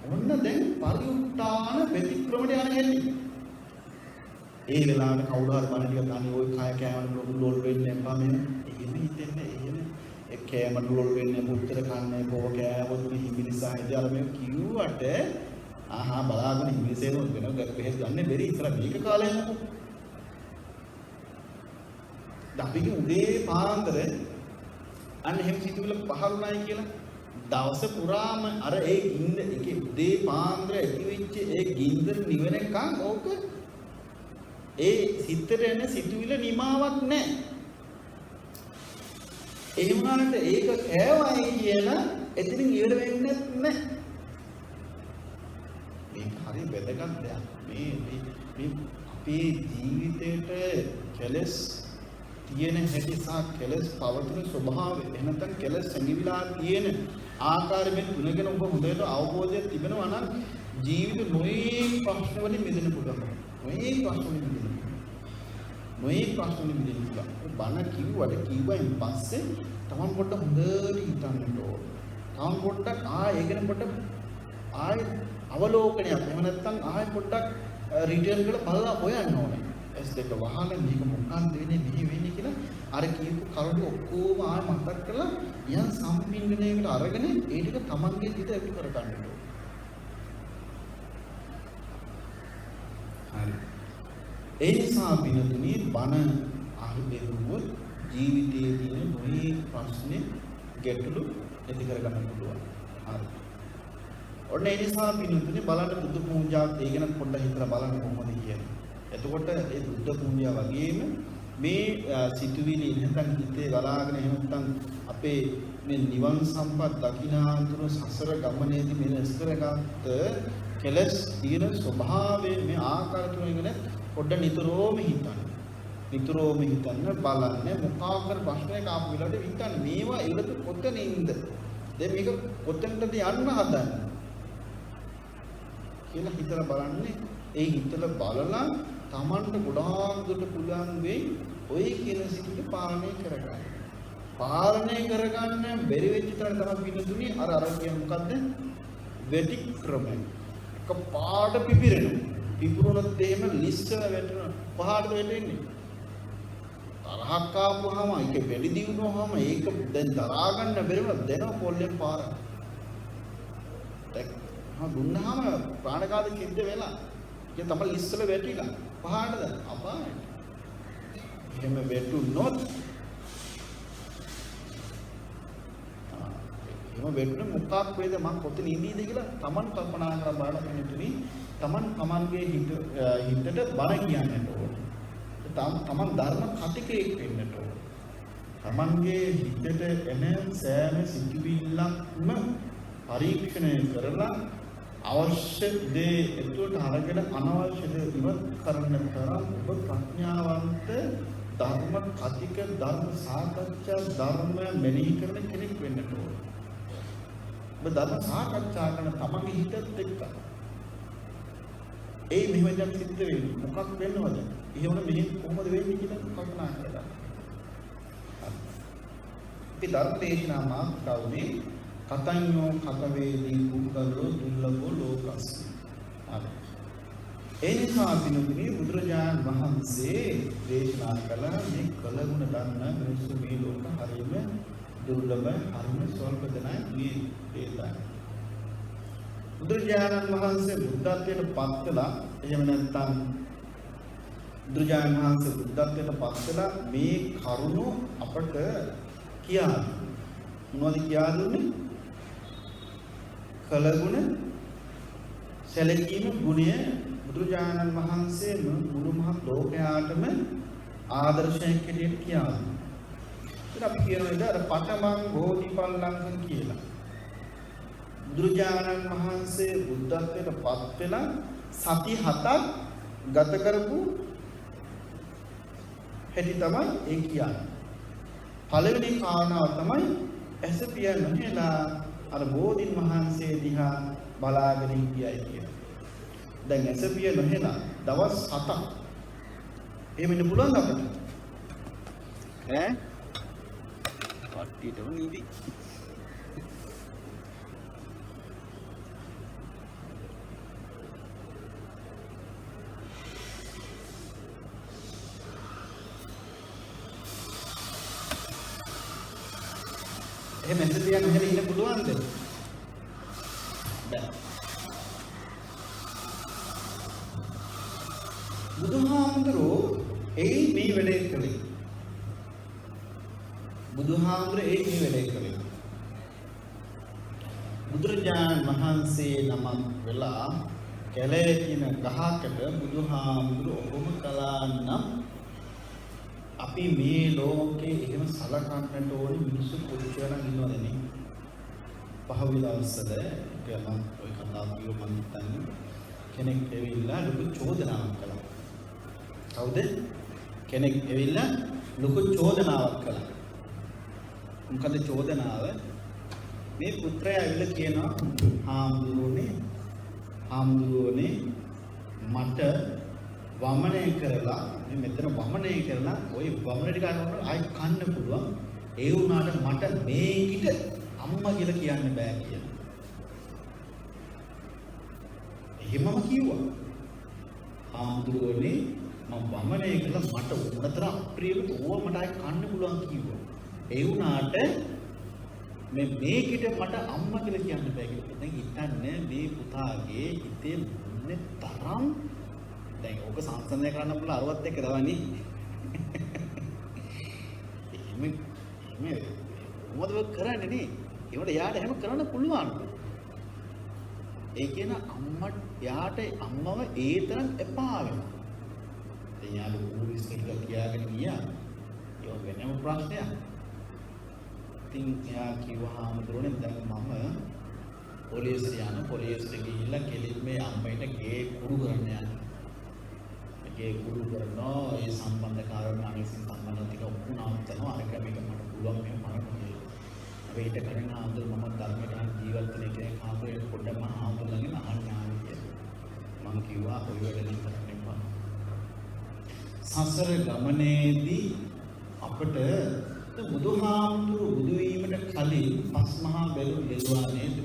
ඔන්න දැන් පරිඋත්ථාන ප්‍රතික්‍රමණය යන හැටි. ඒ වෙලාවට කවුරු හරි බණ ටික ගන්න ওই කය කෑමන ලෝල් වෙන්නේ නැපා මෙන්න. එහෙම හිතෙන්නේ එහෙම. ඒ කෑමන ලෝල් වෙන්නේ මුත්තර කන්නේ බෝ කෑවොත් මිනිසා ඉඳලා මේ කිව්වට ආහා බලාගෙන ඉංග්‍රීසියෙන් වෙන බෙහෙත් ගන්න බැරි ඉතල මේක කාලේ යනකො. අපි උදේ පාන්දර අන්න එහෙම සිතුවිල්ල පහළුණායි කියලා දවස පුරාම අර ඒ ගින්ද ඒකේ උදේ පාන්දර ඇති වෙච්ච ඒ ගින්දර නිවෙනකන් ඕක ඒ සිතට එන සිතුවිල්ල නිමාවක් නැහැ. ඒ වුණාට ඒක කෑවයි කියලා එතනින් ඉවර වෙන්නේ නැහැ. මේක හරි වැදගත් දෙයක්. මේ අපේ ජීවිතේට කෙලස් තියෙන හැටි සහ කෙලස් පවතින ස්වභාවය එහෙනම් කෙලස් සංගිවිලා තියෙන ආකාරයෙන් තුනගෙන ඔබ හොඳට අවබෝධයක් තිබෙනවා නම් ජීවිත නොයේ ප්‍රශ්න වලින් මිදෙන්න පුළුවන්. නොයේ ප්‍රශ්න වලින් මිදෙන්න. නොයේ ප්‍රශ්න වලින් මිදෙන්න පුළුවන්. බණ කිව්වයින් පස්සේ තමන් පොඩ්ඩක් හොඳට හිතන්න ඕන. තමන් පොඩ්ඩක් ඒකෙන පොඩ්ඩක් අවලෝකනයක්. එහෙම නැත්නම් පොඩ්ඩක් රිටර්න් කරලා බලලා හොයන්න ඕනේ. S2 වහලා මේක මොකක්ද වෙන්නේ මෙහි වෙන්නේ කියලා අර කියපු කරුණු ඔක්කොම මතක් කරලා යන් සම්පින්දනයකට අරගෙන ඒ ටික තමන්ගේ හිත ඇති කර ගන්න ඕනේ. හරි. ඒ නිසා පිළිතුරු බණ අහුවෙවුවොත් ජීවිතයේ තියෙන මොහේ ප්‍රශ්නේ ගැටලු ඇති කර ගන්න පුළුවන්. හරි. ඔන්න ඒ නිසා පිළිතුරු බලන්න බුදු පූජාත් ඒ ගැන පොඩ්ඩක් හිතලා බලන්න කොහොමද කියන්නේ. එතකොට ඒ බුද්ධ පූජා වගේම මේ සිතුවිලි නැත්නම් හිතේ ගලාගෙන එහෙම නැත්නම් අපේ මේ නිවන් සම්පත් දකිනාතුරු සසර ගමනේදී මේ ඉස්කරගත් කෙලස් තියෙන ස්වභාවයෙන් මේ ආකාර තුනගෙන පොඩ්ඩ නිතරම හිතන්න. නිතරම හිතන්න බලන්න මොකාකර ප්‍රශ්නයක් ආපු වෙලාවට හිතන්න මේවා ඉවලට කොතනින්ද? දැන් මේක කොතනටද යන්න හදන්නේ? කියලා හිතලා බලන්නේ ඒ හිතලා බලලා තමන්ට ගොඩාක් දුරට පුළුවන් වෙයි ඔය කියන සිතුවිලි පාලනය කරගන්න. පාලනය කරගන්න බැරි වෙච්ච තරම තමයි පිටුතුනේ අර කියන මොකද්ද? වෙටික්‍රමය. එක පාඩ පිපිරෙනවා. පිපුරුණොත් එහෙම ලිස්සල වැටෙනවා. පහකට වැටෙන්නේ. තරහක් ආපුවාම ඒක වැඩි දිනුනොම ඒක දැන් දරා ගන්න බැරි වුණා දෙනවා පොල්ලෙන් පාර. දුන්නාම ප්‍රාණඝාත සිද්ධ වෙලා ඒ තමයි ලිස්සල වැටිලා පහටද අපායට. එහෙම වැටුනොත් එහෙම වැටුන මොකක් වේද මම කොතන ඉඳීද කියලා Taman කල්පනා කරලා බලන්න පිටුනි තමන්ගේ හිතට බණ කියන්නට ඕන. තමන් ධර්ම කතිකයෙක් වෙන්නට ඕන. තමන්ගේ හිතට එන සෑම සිතුවිල්ලක්ම පරීක්ෂණය කරලා අවශ්‍ය දේ එතකොට අරගෙන අනවශ්‍ය දේ ඉවත් කරන්න තරම් ඔබ ප්‍රඥාවන්ත ධර්ම කතික ධර්ම සාකච්ඡා ධර්ම මෙනෙහි කරන කෙනෙක් වෙන්න ඕන. ඔබ ධර්ම සාකච්ඡා කරන තමන්ගේ හිතත් එක්ක මෙහෙම දෙයක් සිද්ධ වෙන්නේ මොකක් වෙන්නවද? එහෙම මෙහෙ කොහොමද වෙන්නේ කියලා කල්පනා කරගන්න. අපි ධර්ම දේශනා මාතෘකාවේ කතඤ්ඤෝ කතවේදී පුද්ගලෝ දුර්ලභෝ ලෝකස්. හරි. ඒ නිසා පිනුනේ බුදුරජාණන් වහන්සේ දේශනා කළ මේ කලගුණ දන්න මිනිස්සු මේ ලෝක හරියම දුර්ලභ හරිම ස්වල්ප දෙනයි මේ දේශනා. බුදුරජාණන් වහන්සේ බුද්ධත්වයට පත් කළා. එහෙම නැත්නම් බුදුරජාණන් වහන්සේ බුද්ධත්වයට පත් කළා මේ කරුණ අපට කියා මොනවද කියා දුන්නේ? කලගුණ සැලකීම ගුණය බුදුරජාණන් වහන්සේ මුළු මහත් ලෝකයාටම ආදර්ශයක් හැටියට කියා දුන්නා. ඒක අපි කියන විදිහට අර පඨමං බෝධිපල්ලංකම් කියලා. බුදුරජාණන් වහන්සේ බුද්ධත්වයට පත් වෙලා සති 7ක් ගත කරපු හැටි තමයි ඒ කියන්නේ. පළවෙනි කාරණාව තමයි ඇසපිය නොහෙලා අර බෝධින් වහන්සේ දිහා බලාගෙන හිටියයි කියන. දැන් ඇසපිය නොහෙලා දවස් 7ක් එහෙම ඉන්න පුළුවන්ද අපිට? කට්ටියටම නිදි. එහෙම ඇසපිය නොහෙලා ඉන්න පුළුවන්ද? බෑ. බුදුහාමුදුරෝ මේ වැඩේ කළේ. බුදුහාමුදුරේ මේ වැඩේ කළේ. බුදුරජාණන් වහන්සේ නමක් වෙලා කැලේ තියෙන ගහකට බුදුහාමුදුරුවෝ ඔබම කළා නම් අපි මේ ලෝකේ එහෙම සලකන්නට ඕනේ මිනිස්සු කොච්චර ඉන්නවද නේ? පහුගිය දවස්වල මම ඔය කතාව කිව්ව මම හිතන්නේ කෙනෙක් ඇවිල්ලා ලොකු චෝදනාවක් කළා. කවුද? කෙනෙක් ඇවිල්ලා ලොකු චෝදනාවක් කළා. මොකද චෝදනාව? මේ පුත්‍රයා ඇවිල්ලා කියනවා හාමුදුරුවනේ මට වමනය කරලා මේ මෙතන වමනය කරලා ওই වමන ටික අරගෙන ආයි කන්න පුළුවන්. ඒ වුණාට මට මේකිට අම්මා කියලා කියන්න බෑ කියලා. එහෙමම කිව්වා. හාමුදුරුවනේ මම වමනය කළා මට උනතර අප්‍රියව ඕව මට ආයි කන්න පුළුවන් කිව්වා. ඒ වුණාට මේකිට මට අම්මා කියලා කියන්න බෑ කියලා. දැන් හිතන්නේ මේ පුතාගේ හිතේ මොන්නේ තරම් දැන් ඔක සංසන්දනය කරන්න පුළුවන් අරවත් එක්ක දවන්නේ. එහෙම මොකද කරන්නේ නේ? ඒවට යාට එහෙම කරන්න පුළුවන්. ඒ කියන අම්මා යාට අම්මව ඒ තරම් එපා වෙනවා. දැන් යාළු පොලිස් එකට කියාගෙන ගියා. ඒක වෙනම ප්‍රශ්නයක්. ඉතින් එයා කිව්වා හාමුදුරනේ දැන් මම පොලිසියට ගිහිල්ලා කෙලින් මේ අම්මයිට ගේ කුඩු කරන්න යනවා. ගේ කුඩු කරනවා ඒ සම්බන්ධකාරයන් අනිසින් සම්බන්ධ ටික ඔක්කොම නවත්තනවා අර ක්‍රමයක මට පුළුවන් මේ මරන්න. වෙයිට කරන ආන්දර මම ධර්මයට ජීවත් වෙන කෙනෙක් ආන්දරේ පොඩ්ඩක් මම ආන්දරගෙන අහන්න ආවේ කියලා. මම කිව්වා ඔය වැඩේ කරන්න එපා. සසර ගමනේදී අපිට බුදුහාමුදුරු බුදු වීමට කලින් පස්මහා බැලුම් බැලුවා නේද?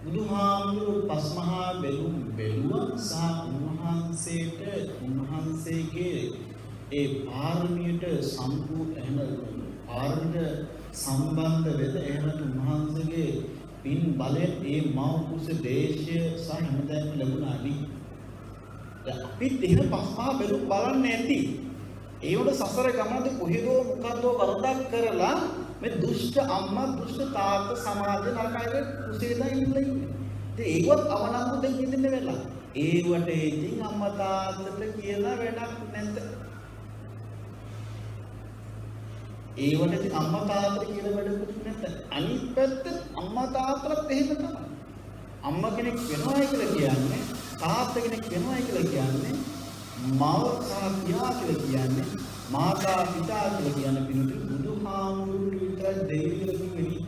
බුදුහාමුදුරු පස්මහා බැලුම් බැලුවා සහ උන්වහන්සේගේ ඒ පාරමියට පාරමියට සම්බන්ධ වෙද එහෙම උන්වහන්සේගේ පින් බලයෙන් ඒ මව් කුස දේශය සහ හැමදේම ලැබුණා නේ. දැන් අපිත් එහෙම පස්මහා බැලුම් බලන්නේ නැති. ඒවට සසර ගමනද කොහෙදෝ මොකද්දෝ වරදක් කරලා මේ දුෂ්ට අම්මා දුෂ්ට තාත්තා සමාජ නරකයේ කුසේදා ඉන්නේ. ඉතින් ඒවත් අවනම්බු දෙන්න ඉන්න වෙලා. ඒවට ඉතින් අම්මා තාත්තට කියලා වැඩක් නැද්ද? ඒවට ඉතින් අම්මා තාත්තට කියලා වැඩකුත් නැත්නම් අනිත් පැත්ත අම්මා තාත්තට එහෙම තමයි. අම්මා කෙනෙක් වෙනවායි කියලා කියන්නේ තාත්තා කෙනෙක් වෙනවායි කියලා කියන්නේ මව සහ පියා කියලා කියන්නේ මාතා පිතා කියලා කියන්නේ පිටු බුදුහාමුදුරුවෝ විතරයි දෙවියෝ කියලා කියන්නේ.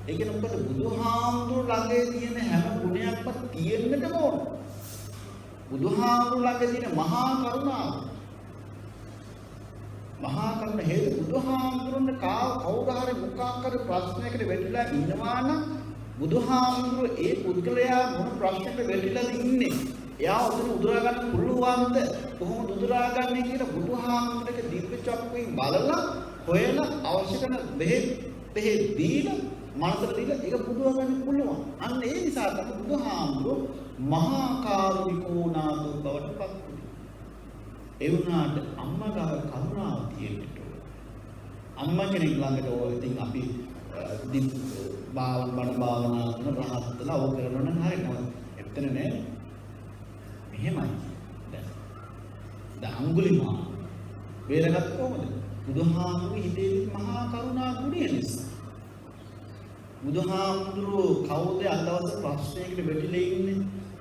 ඒක නම්බර බුදුහාමුදුරුවෝ ළඟේ තියෙන හැම ගුණයක්ම තියෙන්නට ඕන. බුදුහාමුදුරුවෝ ළඟ තියෙන මහා කරුණාව. මහා කරුණ හේතු බුදුහාමුදුරුවන්ට කවුරු හරි මොකක් හරි ප්‍රශ්නයකට වැටිලා ඉන්නවා නම් බුදුහාමුදුරුවෝ ඒ පුද්ගලයා මොන ප්‍රශ්නයකට වැටිලාද ඉන්නේ? එයා උතුරු උදුරා ගන්න පුළුවන්ද? කොහොමද උදුරා ගන්නේ කියලා බුදුහාමුදුරගේ දිව්‍ය චක්කුවෙන් බලලා හොයලා අවශ්‍ය කරන බෙහෙත් දීලා මනසට දීලා ඒක පුදුවා ගන්න පුළුවන්. අන්න ඒ නිසා තමයි බුදුහාමුදුර මහා කාරුණිකෝ නාතු බවට පත් වුනේ. ඒ වුණාට අම්මා ගාව කරුණාව තියෙන්නට ඕන. අම්මා කෙනෙක් ළඟට ඕක ඉතින් අපි භාවනා කරන රහත්ලා ඕක කරනවා නම් හරියනවා. එතන නෑ. එහෙමයි. දැන් අඟුලිමාල වේරගත් කොහොමද? බුදුහාමුදුරුවෝ හිතේ මහා කරුණා ගුණය නිසා. බුදුහාමුදුරුවෝ කවුද අදවස ප්‍රශ්නයකට වැටිලා ඉන්නේ?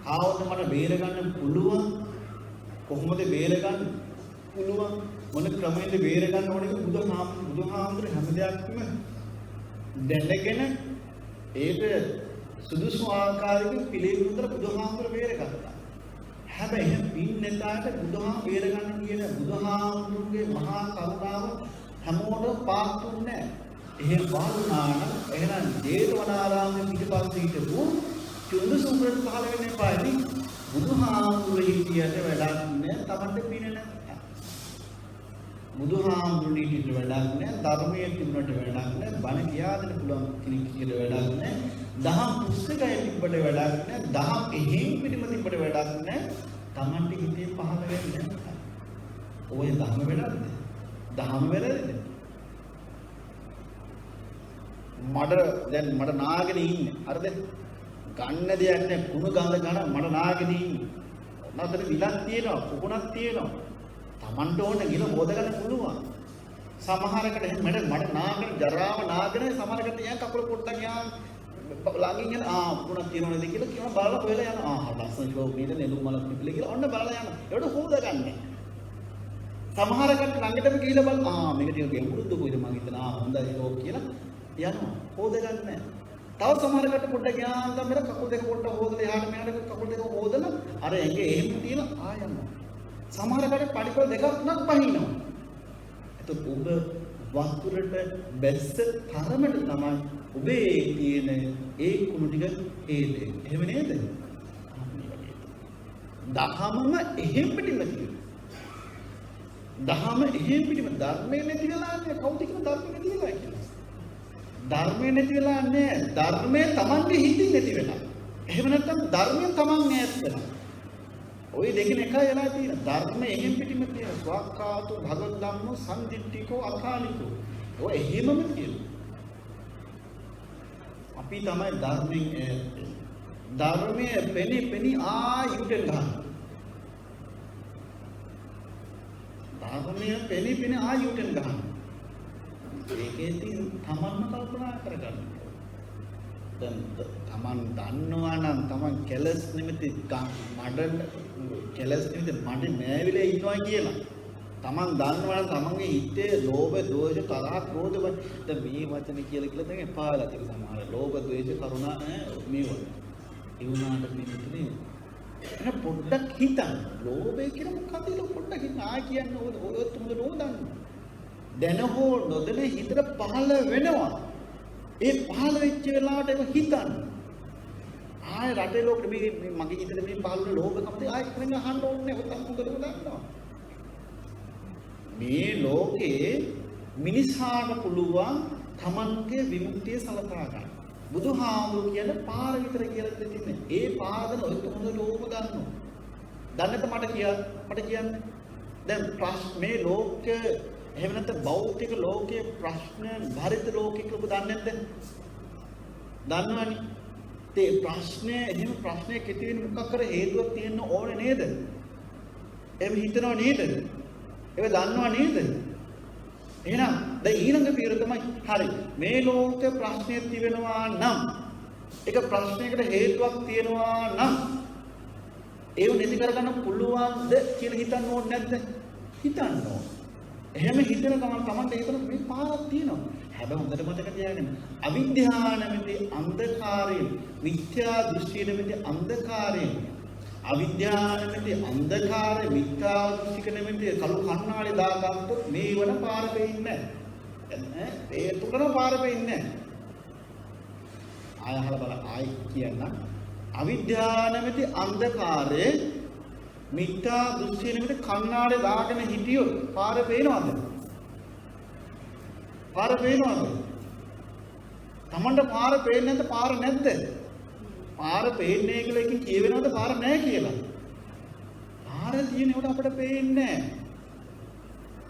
ආවොත් මට බේරගන්න පුළුවන්. කොහොමද බේරගන්න පුළුවන්? මොන ක්‍රමයෙන්ද බේරගන්න ඕනේ කියලා බුදුහාමුදුරුවෝ හැම දෙයක්ම දැනගෙන ඒක සුදුසු ආකාරයකින් පිළිවිතර බුදුහාමුදුරුවෝ බේරගත්තා. හැබැයි එහෙම පින්නතාවට බුදුහාම බේරගන්න කියන බුදුහාමුදුරුවෝගේ මහා කරුණාව හැමෝටම පාස්තුන්නේ නැහැ. එහෙම වාරුණා නම් එහෙනම් ජේතවනාරාමයේ පිටපස්සේ හිටපු චුන්දසුමරට පහළ වෙන්න එපා ඉතින් බුදුහාමුදුරුවෝ හිටියට වැඩක් නැහැ. තමන්ට පින නැහැ. බුදුහාමුදුරුවෝ හිටියට වැඩක් නැහැ. ධර්මයේ තිබුණට වැඩක් නැහැ. බණ කියා දෙන්න පුළුවන් කෙනෙක් හිටියට වැඩක් නැහැ. දහම් පුස්තකයේ තිබ්බට වැඩක් නැහැ. දහම් එහෙම් පිටිම තිබ්බට වැඩක් නැහැ. තමන්ට හිතේ පහළ වෙන්නේ නැහැ. ඔය ධර්ම වැඩක්ද? ධර්ම වැඩද? මඩ නාගෙන ඉන්නේ. හරිද? ගන්න දෙයක් නැහැ. කුණු ගඳ ගන්න මඩ නාගෙන ඉන්නේ. ඔන්නතර විලක් තියෙනවා, කුකුණක් තියෙනවා. Tamanට ඕන ගිල හොද ගන්න පුළුවන්. සමහරකට එහෙම මඩ නාගෙන ජරාව නාගෙන සමහරකට යන් කකුල පොට්ටක් යාන් ළඟින් යන කුකුණක් තියෙනවද කියලා කියනවා බලලා හොයලා යනවා. ලස්සන ෂෝක් නේද නෙළුම් මලක් පිපිලි කියලා ඔන්න බලලා යනවා. ඒකට හොද ගන්න. සමහරකට ළඟටම ගිහිල්ලා බලන මේක ටික ගැඹුරුද කොයිද මං හිතන හොඳයි ෂෝක් කියලා යනවා. හොද ගන්න. තව සමහරකට පොඩ්ඩක් යාන්තම් මෙල කකුල් දෙක පොඩ්ඩක් හොදලා එහාට මෙහාට කකුල් දෙක හොදලා අර ඇඟේ එහෙම තියලා යනවා. සමහරකට පඩිපොළ දෙකක් තුනක් පහිනවා. එතකොට ඔබ වතුරට බැස්ස තරමට තමයි ඔබේ තියෙන ඒ කුණු ටික හේදෙන්නේ. එහෙම නේද? දහමම එහෙම පිටින්ම තියෙනවා. දහම එහෙම පිටින්ම ධර්මයේ නැති වෙලා නැහැ. කවුද කියන ධර්මයේ නැති වෙලා කියලා? ධර්මයේ නැති වෙලා නැහැ. ධර්මයේ Tamange හිතින් නැති වෙලා. එහෙම නැත්නම් ධර්මයෙන් Taman ඈත් වෙලා. ওই දෙකෙන් එකයි වෙලා තියෙන. ධර්මයේ එහෙම පිටින්ම තියෙන. ස්වක්කාතු භගවත් ධම්මෝ සම්දිට්ඨිකෝ අකාලිකෝ. ඔය එහෙමම තියෙනවා. අපි තමයි ධර්මයෙන් ධර්මයේ පෙනි යුටෙන් ගන්න. ධර්මයේ පෙනි යුටෙන් ගන්න. ඒකේදී තමන්ම කල්පනා කරගන්න. දැන් තමන් දන්නවා නම් තමන් කෙලස් නිමිති මඩ නෑවිලා ඉන්නවා කියලා. තමන් දන්නවා නම් තමන්ගේ හිතේ ලෝභ, දෝෂ, තරහ, ක්‍රෝධ දැන් මේ වචන කියලා දැන් එපාලා තියෙන සමහර ලෝභ, ද්වේෂ, කරුණා මේවා. ඒ වුණාට මෙතන එන පොඩ්ඩක් හිතන්න. ලෝභය කියන මොකක්ද කියලා පොඩ්ඩක් හිතන්න. කියන්නේ ඔය තුමුද නෝදන්න. දැන හෝ නොදැන හිතට පහළ වෙනවා. ඒ පහළ වෙච්ච වෙලාවට ඒක හිතන්න. ආය රටේ ලෝකෙ මේ මගේ හිතේ මේ පහළ වෙන ලෝභකම ආය කෙනෙක් අහන්න ඕනේ නැහැ. ඔතන මොකද දන්නවා. මේ ලෝකේ මිනිසාට පුළුවන් තමන්ගේ විමුක්තිය සලකා ගන්න. බුදුහාමුදුරු කියන්නේ පාර විතර කියලා දෙන්නේ. ඒ පාරදන ඔය තුමුද ලෝභ ගන්නවා. දන්නේත් මට කියන්න. දැන් මේ ලෝකේ එහෙම නැත්නම් භෞතික ලෝකයේ ප්‍රශ්න භරිත ලෝකයක ඔබ දන්නේ නැද්ද? දන්නවනේ. ඒ ප්‍රශ්නේ එහෙම ප්‍රශ්නේ කෙටි වෙන මොකක් කර හේතුවක් තියෙන්න ඕනේ නේද? එහෙම හිතනව නේද? ඒක දන්නව නේද? එහෙනම් දැන් ඊළඟ පියවර තමයි හරි. මේ ලෝකයේ ප්‍රශ්නයක් තිබෙනවා නම් ඒක ප්‍රශ්නයකට හේතුවක් තියෙනවා නම් ඒව නැති කරගන්න පුළුවන්ද කියලා හිතන්න ඕනේ නැද්ද? හිතන්න ඕනේ. එහෙම හිතන ගමන් Tamanට හිතන මේ පාරක් තියෙනවා. හැබැයි හොඳට මතක තියාගන්න. අවිද්‍යාව නැමැති අන්ධකාරයෙන්, මිත්‍යා දෘෂ්ටිය නැමැති අන්ධකාරයෙන්, අවිද්‍යාව නැමැති අන්ධකාරය, මිත්‍යා දෘෂ්ටික නැමැති කළු කණ්ණාඩි දාගත්තොත් මේ වන පාර පෙන්නේ නැහැ. ඒ තුනම පාර පෙන්නේ නැහැ. ආය අහලා බලන්න ආයි කියන්න. අවිද්‍යාව නැමැති අන්ධකාරයේ මිත්‍යා දෘෂ්ටිය නැමැති කණ්ණාඩි දාගෙන හිටියොත් පාර පේනවද? පාර පේනවද? Tamanට පාර පේන්නේ නැද්ද? පාර නැද්ද? පාර පේන්නේ කියලා එකකින් කියවෙනවද පාර නැහැ කියලා? පාර තියෙන ඒකට අපිට පේන්නේ නැහැ.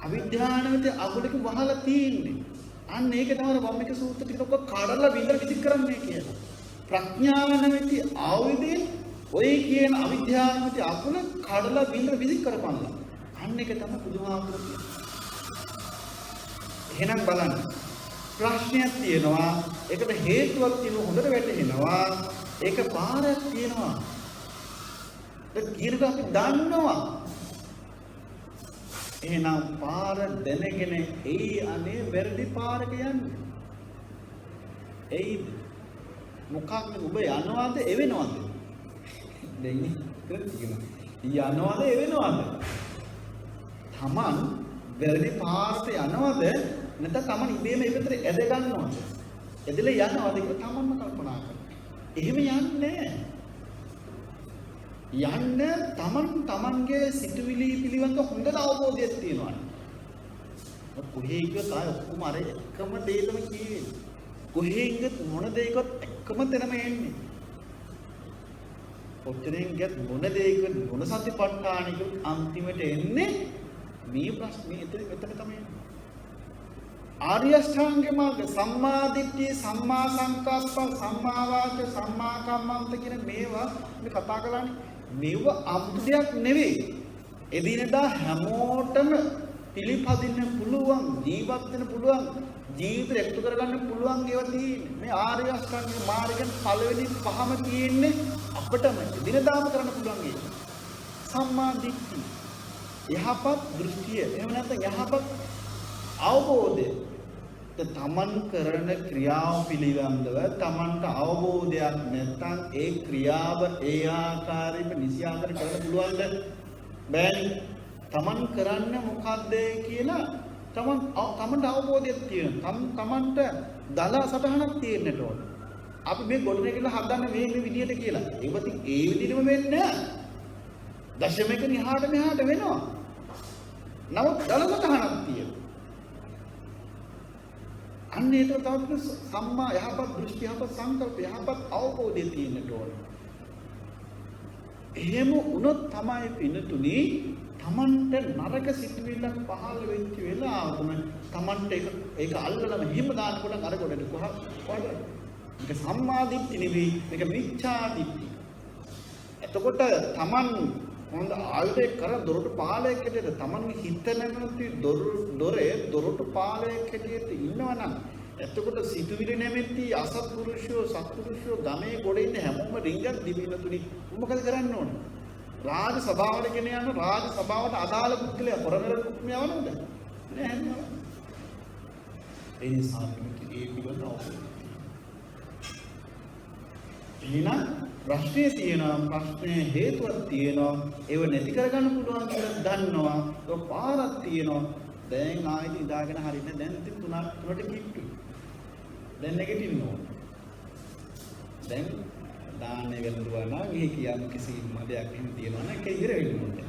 අවිද්‍යාව නැමැති අගුලක වහලා තියෙන්නේ. අන්න ඒක තමයි වම්මික සූත්‍ර ටික ඔක්කොම කඩලා විඳලා විසික් කරන්නේ කියලා. ප්‍රඥාව නැමැති ආයුධයෙන් ඔය කියන අවිද්‍යාව නැමැති අකුල කඩලා විඳලා විසික් කරපන්ලා. අන්න ඒක තමයි බුදුහාමුදුරුවෝ කියන්නේ. එහෙනම් බලන්න. ප්‍රශ්නයක් තියෙනවා. ඒකට හේතුවක් තියෙනවා හොඳට වැටහෙනවා. ඒක පාරක් තියෙනවා. ඒක කීරක අපි දන්නවා. එහෙනම් පාර දැනගෙන එයි අනේ වැරදි පාරක යන්නේ. එයි මොකක්ද ඔබ යනවාද එවෙනවද? දෙන්නේ යනවාද එවෙනවද? Taman වැරදි පාරට යනවද නැත්නම් Taman ඉබේම ඉපතර ඇද ගන්නවද? ඇදලා යනවද කියලා Tamanම කල්පනා කරන්න. එහෙම යන්නේ යන්න Tamanගේ සිතුවිලි පිළිබඳ හොඳ අවබෝධයක් තියෙනවා. කොහේ ගියත් ආය ඔක්කොම අර එකම දේ තමයි කියන්නේ. කොහේ ගියත් මොන දෙයකත් එකම තැනම එන්නේ. ඔතනින් ගියත් මොන දෙයකත් මොන සතිපට්ඨානික අන්තිමට එන්නේ මේ ප්‍රශ්නේ එතන තමයි. ආර්ය අෂ්ටාංග මාර්ග සම්මා දිට්ඨිය, සම්මා සංකප්ප, සම්මා වාච, සම්මා කම්මන්ත කියන මේවා මේ කතා කරන්නේ. මේව අමුතුයක් නෙවෙයි. එදිනෙදා හැමෝටම පිළිපදින්න පුළුවන්, ජීවත් වෙන්න පුළුවන්, ජීවිතය එකතු කරගන්න පුළුවන් ඒවා තියෙන්නේ. මේ ආර්ය අෂ්ටාංග මාර්ගයෙන් පළවෙනි පහම තියෙන්නේ අපිටම එදිනෙදාම කරන්න පුළුවන් ඒ. සම්මා දිට්ඨිය. යහපත් දෘෂ්ටිය. එහෙම නැත්නම් යහපත් අවබෝධය. තමන් කරන ක්‍රියාව පිළිබඳව තමන්ට අවබෝධයක් නැත්නම් ඒ ක්‍රියාව ඒ ආකාරයෙන්ම නිසි ආකාරයට කරන්න පුළුවන්ද? බෑනේ. තමන් කරන්නේ මොකද්ද කියලා තමන්ට අවබෝධයක් තියෙනවා. තමන්ට දල සටහනක් තියෙන්නට ඕන. අපි මේ ගොඩනැගිල්ල හදන්න මේ විදියට කියලා. ඒවත් ඒ විදිහටම වෙන්නේ නැහැ. දශමයක නිහාට මෙහාට වෙනවා. නමුත් දල සටහනක් තියෙනවා. අන්න ඒක තමයි සම්මා යහපත් දෘෂ්ටි, යහපත් සංකල්ප, යහපත් අවබෝධය තියෙන්නට ඕන. එහෙම වුණොත් තමයි පිනතුනි තමන්ට නරක සිතුවිල්ලක් පහළ වෙච්ච වෙලාවම තමන්ට ඒක අල්ලලම හිම දානකොට අර කොටද කොහොමද? මේක සම්මා දිට්ඨි නෙවෙයි, මේක මිච්ඡා දිට්ඨි. එතකොට තමන් හොඳ ආයුධයක් කර දොරටු පාලයක් හැටියට තමන්ගේ හිත නැමැති දොරටු පාලයක් හැටියට ඉන්නවනම් එතකොට සිතුවිලි නැමැති අසත්පුරුෂයෝ සත්පුරුෂයෝ ගමේ ගොඩ ඉන්න හැමෝම රිංගක් දිවිනතුනි මොකද කරන්න ඕන? රාජ සභාවට ගෙන යන රාජ සභාවට අදාළ පුද්ගලයා පොරමර යවනවද? නෑ නෑ. ඒ නිසා මේ පිළිවෙලව එහෙනම් ප්‍රශ්නේ තියෙනවා, ප්‍රශ්නේ හේතුවක් තියෙනවා, ඒව නැති කරගන්න පුළුවන් කියලා දන්නවා. ඒක පාරක් තියෙනවා. දැන් ආයෙත් ඉඳාගෙන හරින්න දැන් 3ට කිට්ටු. දැන් නැගිටින්න ඕන. දැන් දාන්නේ වැළුවා නම් මේ කියන්නේ කිසි මදයක් එහෙම තියෙනවා නම් ඒක ඉර වෙන්න ඕනේ.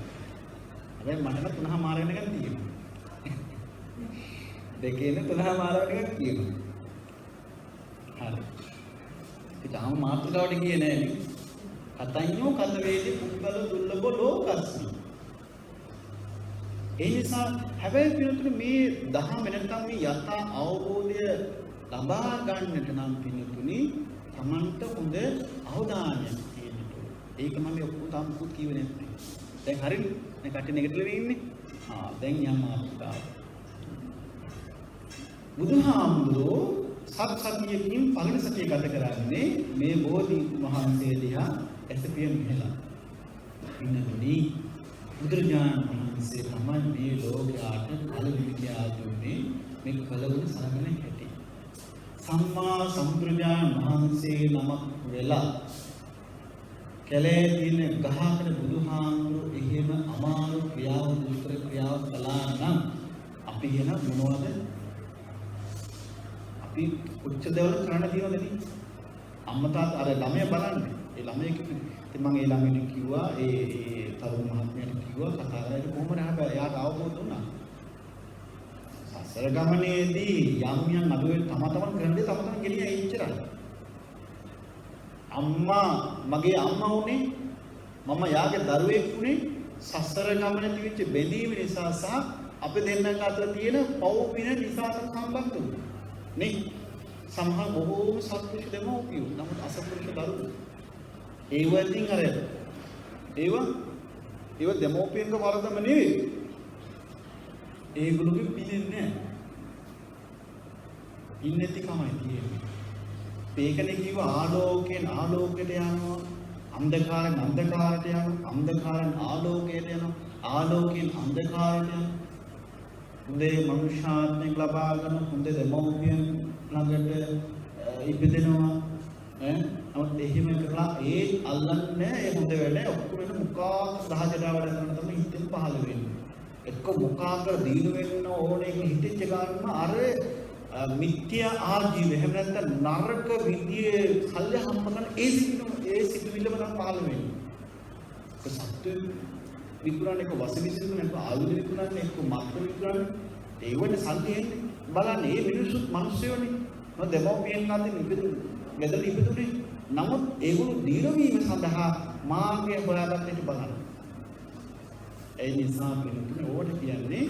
හැබැයි මට නම් 3 මාර වෙන එකක් තියෙනවා. දෙකේන 3 මාර වෙන එකක් තියෙනවා. හරි. තාම මාතෘකාවට ගියේ නෑ නේ. කතඤ්ඤෝ කත වේදි පුද්ගල දුර්ලභ ලෝකස්මි. ඒ නිසා හැබැයි පිළිතුරු මේ දහම නැත්නම් මේ යථා අවබෝධය ලබා ගන්නට නම් පිළිතුරුනි තමන්ට හොඳ අවධානයක් තියෙන්න ඕනේ. ඒක මම ඔක්කොම තාම පුත් කියවේ නැත්තේ. දැන් හරිනේ. මේ කට්ටිය නෙගටිව් ඉන්නේ. දැන් යම් මාතෘකාව. බුදුහාමුදුරෝ සත්‍යයෙන් පළවෙනි සතිය ගත කරන්නේ මේ බෝධි මහන්සිය දිහා ඇසපියම් මෙහෙලා. ඉන්නදී බුදුරජාණන් වහන්සේ තමයි මේ ලෝකයාට පළවෙනි කියා දුන්නේ මේ කලවුරු සරගෙන හැටි. සම්මා සම්බුදුරජාණන් වහන්සේ නමක් වෙලා කැලේ තියෙන ගහකට බුදුහාමුදුරු එහෙම අමාරු ක්‍රියාව දුෂ්කර ක්‍රියාව කළා නම් අපි එන මොනවද? උච්ච දේවල් කරන්න තියෙනවද නේ? අම්මා තාත්තා අර ළමයා බලන්න. ඒ ළමයා ඉතින් මම ඒ ළමයට කිව්වා ඒ තරුණ මහත්මයාට කිව්වා කතා කරලා කොහොමද හැබැයි එයාට අවබෝධ වුණා. සසර ගමනේදී යම් අඩුවෙන් තමන් කරන දේ තමන් ගෙනියයි ඉච්චරයි. අම්මා මගේ අම්මා උනේ මම යාගේ දරුවෙක් උනේ සසර ගමනේ තිබිච්ච බැඳීම නිසා සහ අපේ දෙන්නන් අතර තියෙන පව් පින නිසා සම්බන්ධ වුණා. නේ සමහර බොහෝම සත්පුරුෂ දෙමව්පියෝ නමුත් අසත්පුරුෂ දරුවෝ ඒව ඉතින් අර ඒව දෙමව්පියන්ගේ වරදම නෙවෙයි ඒගොල්ලෝගේ පිළින්නේ නැහැ ඉන්නේ තිකමයි තියෙන්නේ මේකනේ කිව්ව ආලෝකයෙන් ආලෝකයට යනවා අන්ධකාරයෙන් අන්ධකාරයට යනවා අන්ධකාරයෙන් ආලෝකයට යනවා ආලෝකයෙන් අන්ධකාරයට යනවා හොඳේ මනුෂ්‍යාත්මයක් ලබා ගන්න හොඳ දෙමව්පියන් ළඟට ඉපදෙනවා නමුත් එහෙම කරලා ඒ අල්ලන්නේ ඒ හොඳ වැඩ ඔක්කොම වෙන මුඛා සහජතාවට කරන තමයි හිතෙන් පහළ වෙන්නේ එක්ක මුඛා කර දීන වෙන්න ඕනේ කියලා හිතෙච්ච ගානම අර මිත්‍යා ආජීව එහෙම නැත්නම් නරක විදියේ සල්ලි හම්බ කරන ඒ සිතුවිල්ලම තමයි පහළ වෙන්නේ ඒක සත්‍ය විකුණන්නේ එක වසවිසිරුනේ එක ආයුධ විකුණන්නේ එක මත්තු විකුණන්නේ ඒවට සල්ලි එන්නේ බලන්න මේ මිනිස්සුත් මිනිස්සුයෝනේ මම දෙමව්පියන් අතරින් ගෙදර ඉපදුනේ නමුත් ඒගොල්ලෝ දීර්ඝවීම සඳහා මාර්ගය හොයාගන්නට බලන්න ඒ නිසා පිළිතුරේ ඕවට කියන්නේ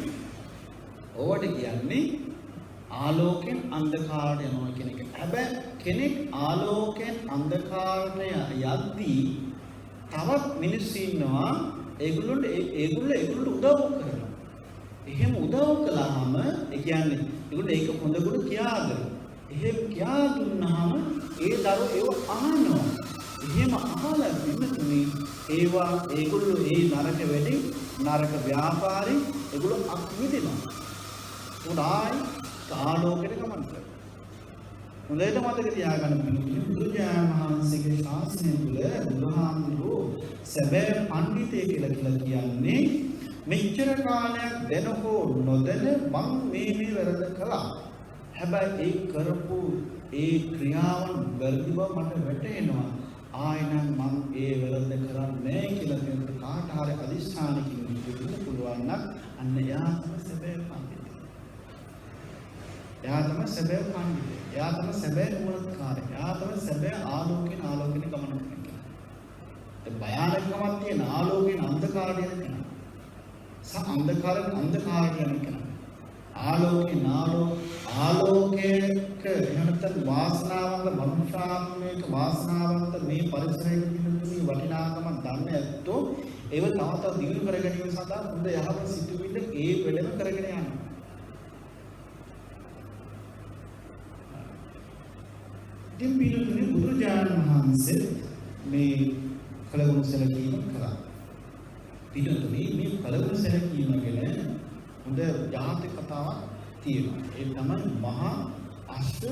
ආලෝකයෙන් අන්ධකාරයට යනවා කියන එක. හැබැයි කෙනෙක් ආලෝකයෙන් අන්ධකාරයට යද්දී තවත් මිනිස්සු ඉන්නවා ඒගොල්ලෝ උදව් කරනවා. එහෙම උදව් කළාම ඒ කියන්නේ ඒගොල්ලෝ ඒක හොඳකොට කියා දෙනවා. එහෙම කියා දුන්නාම ඒ දරුවෝ ඒව අහනවා. එහෙම අහලා ඉන්නතුනේ ඒවා ඒගොල්ලෝ ඒ නරක වැඩි නරක ව්‍යාපාරේ ඒගොල්ලෝ අත්විඳිනවා. උනායි ආලෝකයට ගමන් කරනවා. හොඳට මතක තියාගන්න බුදුරජාණන් වහන්සේගේ ශාසනය තුළ බුදුහාමුදුරුවෝ සැබෑ පඬිතේ කියලා කියන්නේ මෙච්චර කාලයක් දැන හෝ නොදැන මං මේ වැරද්ද කළා. හැබැයි ඒ කරපු ඒ ක්‍රියාවන් වැරදි බව මට වැටහෙනවා. ආයෙනම් මං ඒ වැරද්ද කරන්නේ නැහැ කියලා කෙනෙකුට කාට හරි අදිස්ථානකින් ඉන්න පුළුවන් නම් අන්න එයා තමයි සැබෑ පඬිතේ. එයා තමයි සැබෑ පඬිතේ. එයා තමයි සැබෑ නුවණකාරයා. එයා තමයි සැබෑ ආලෝකයෙන් ගමන කරන්නේ. ඒ භයානකමක් තියෙන ආලෝකයෙන් අන්ධකාරයට යන කෙනා. අන්ධකාරයට යන කෙනා. ආලෝකයක එහෙමත් වාසනාවන්ත මනුෂ්‍යාත්මයක වාසනාවන්ත මේ පරිසරයේ පිළිතුරු වටිනාකමක් දන්නේ ඇත්තෝ ඒව තව තව දියුණු කර ගැනීම සඳහා හොඳ යහපත් සිතුවිල්ල ඒ වෙලෙම කරගෙන යනවා. ඉතින් පිළිතුරු බුදුරජාණන් වහන්සේ මේ කලගුණ සැලකීම කළා. පිළිතුරු මේ කලගුණ සැලකීම ගැන හොඳ ජාතක කතාවක් තියෙනවා. ඒ තමයි මහා අෂ්ට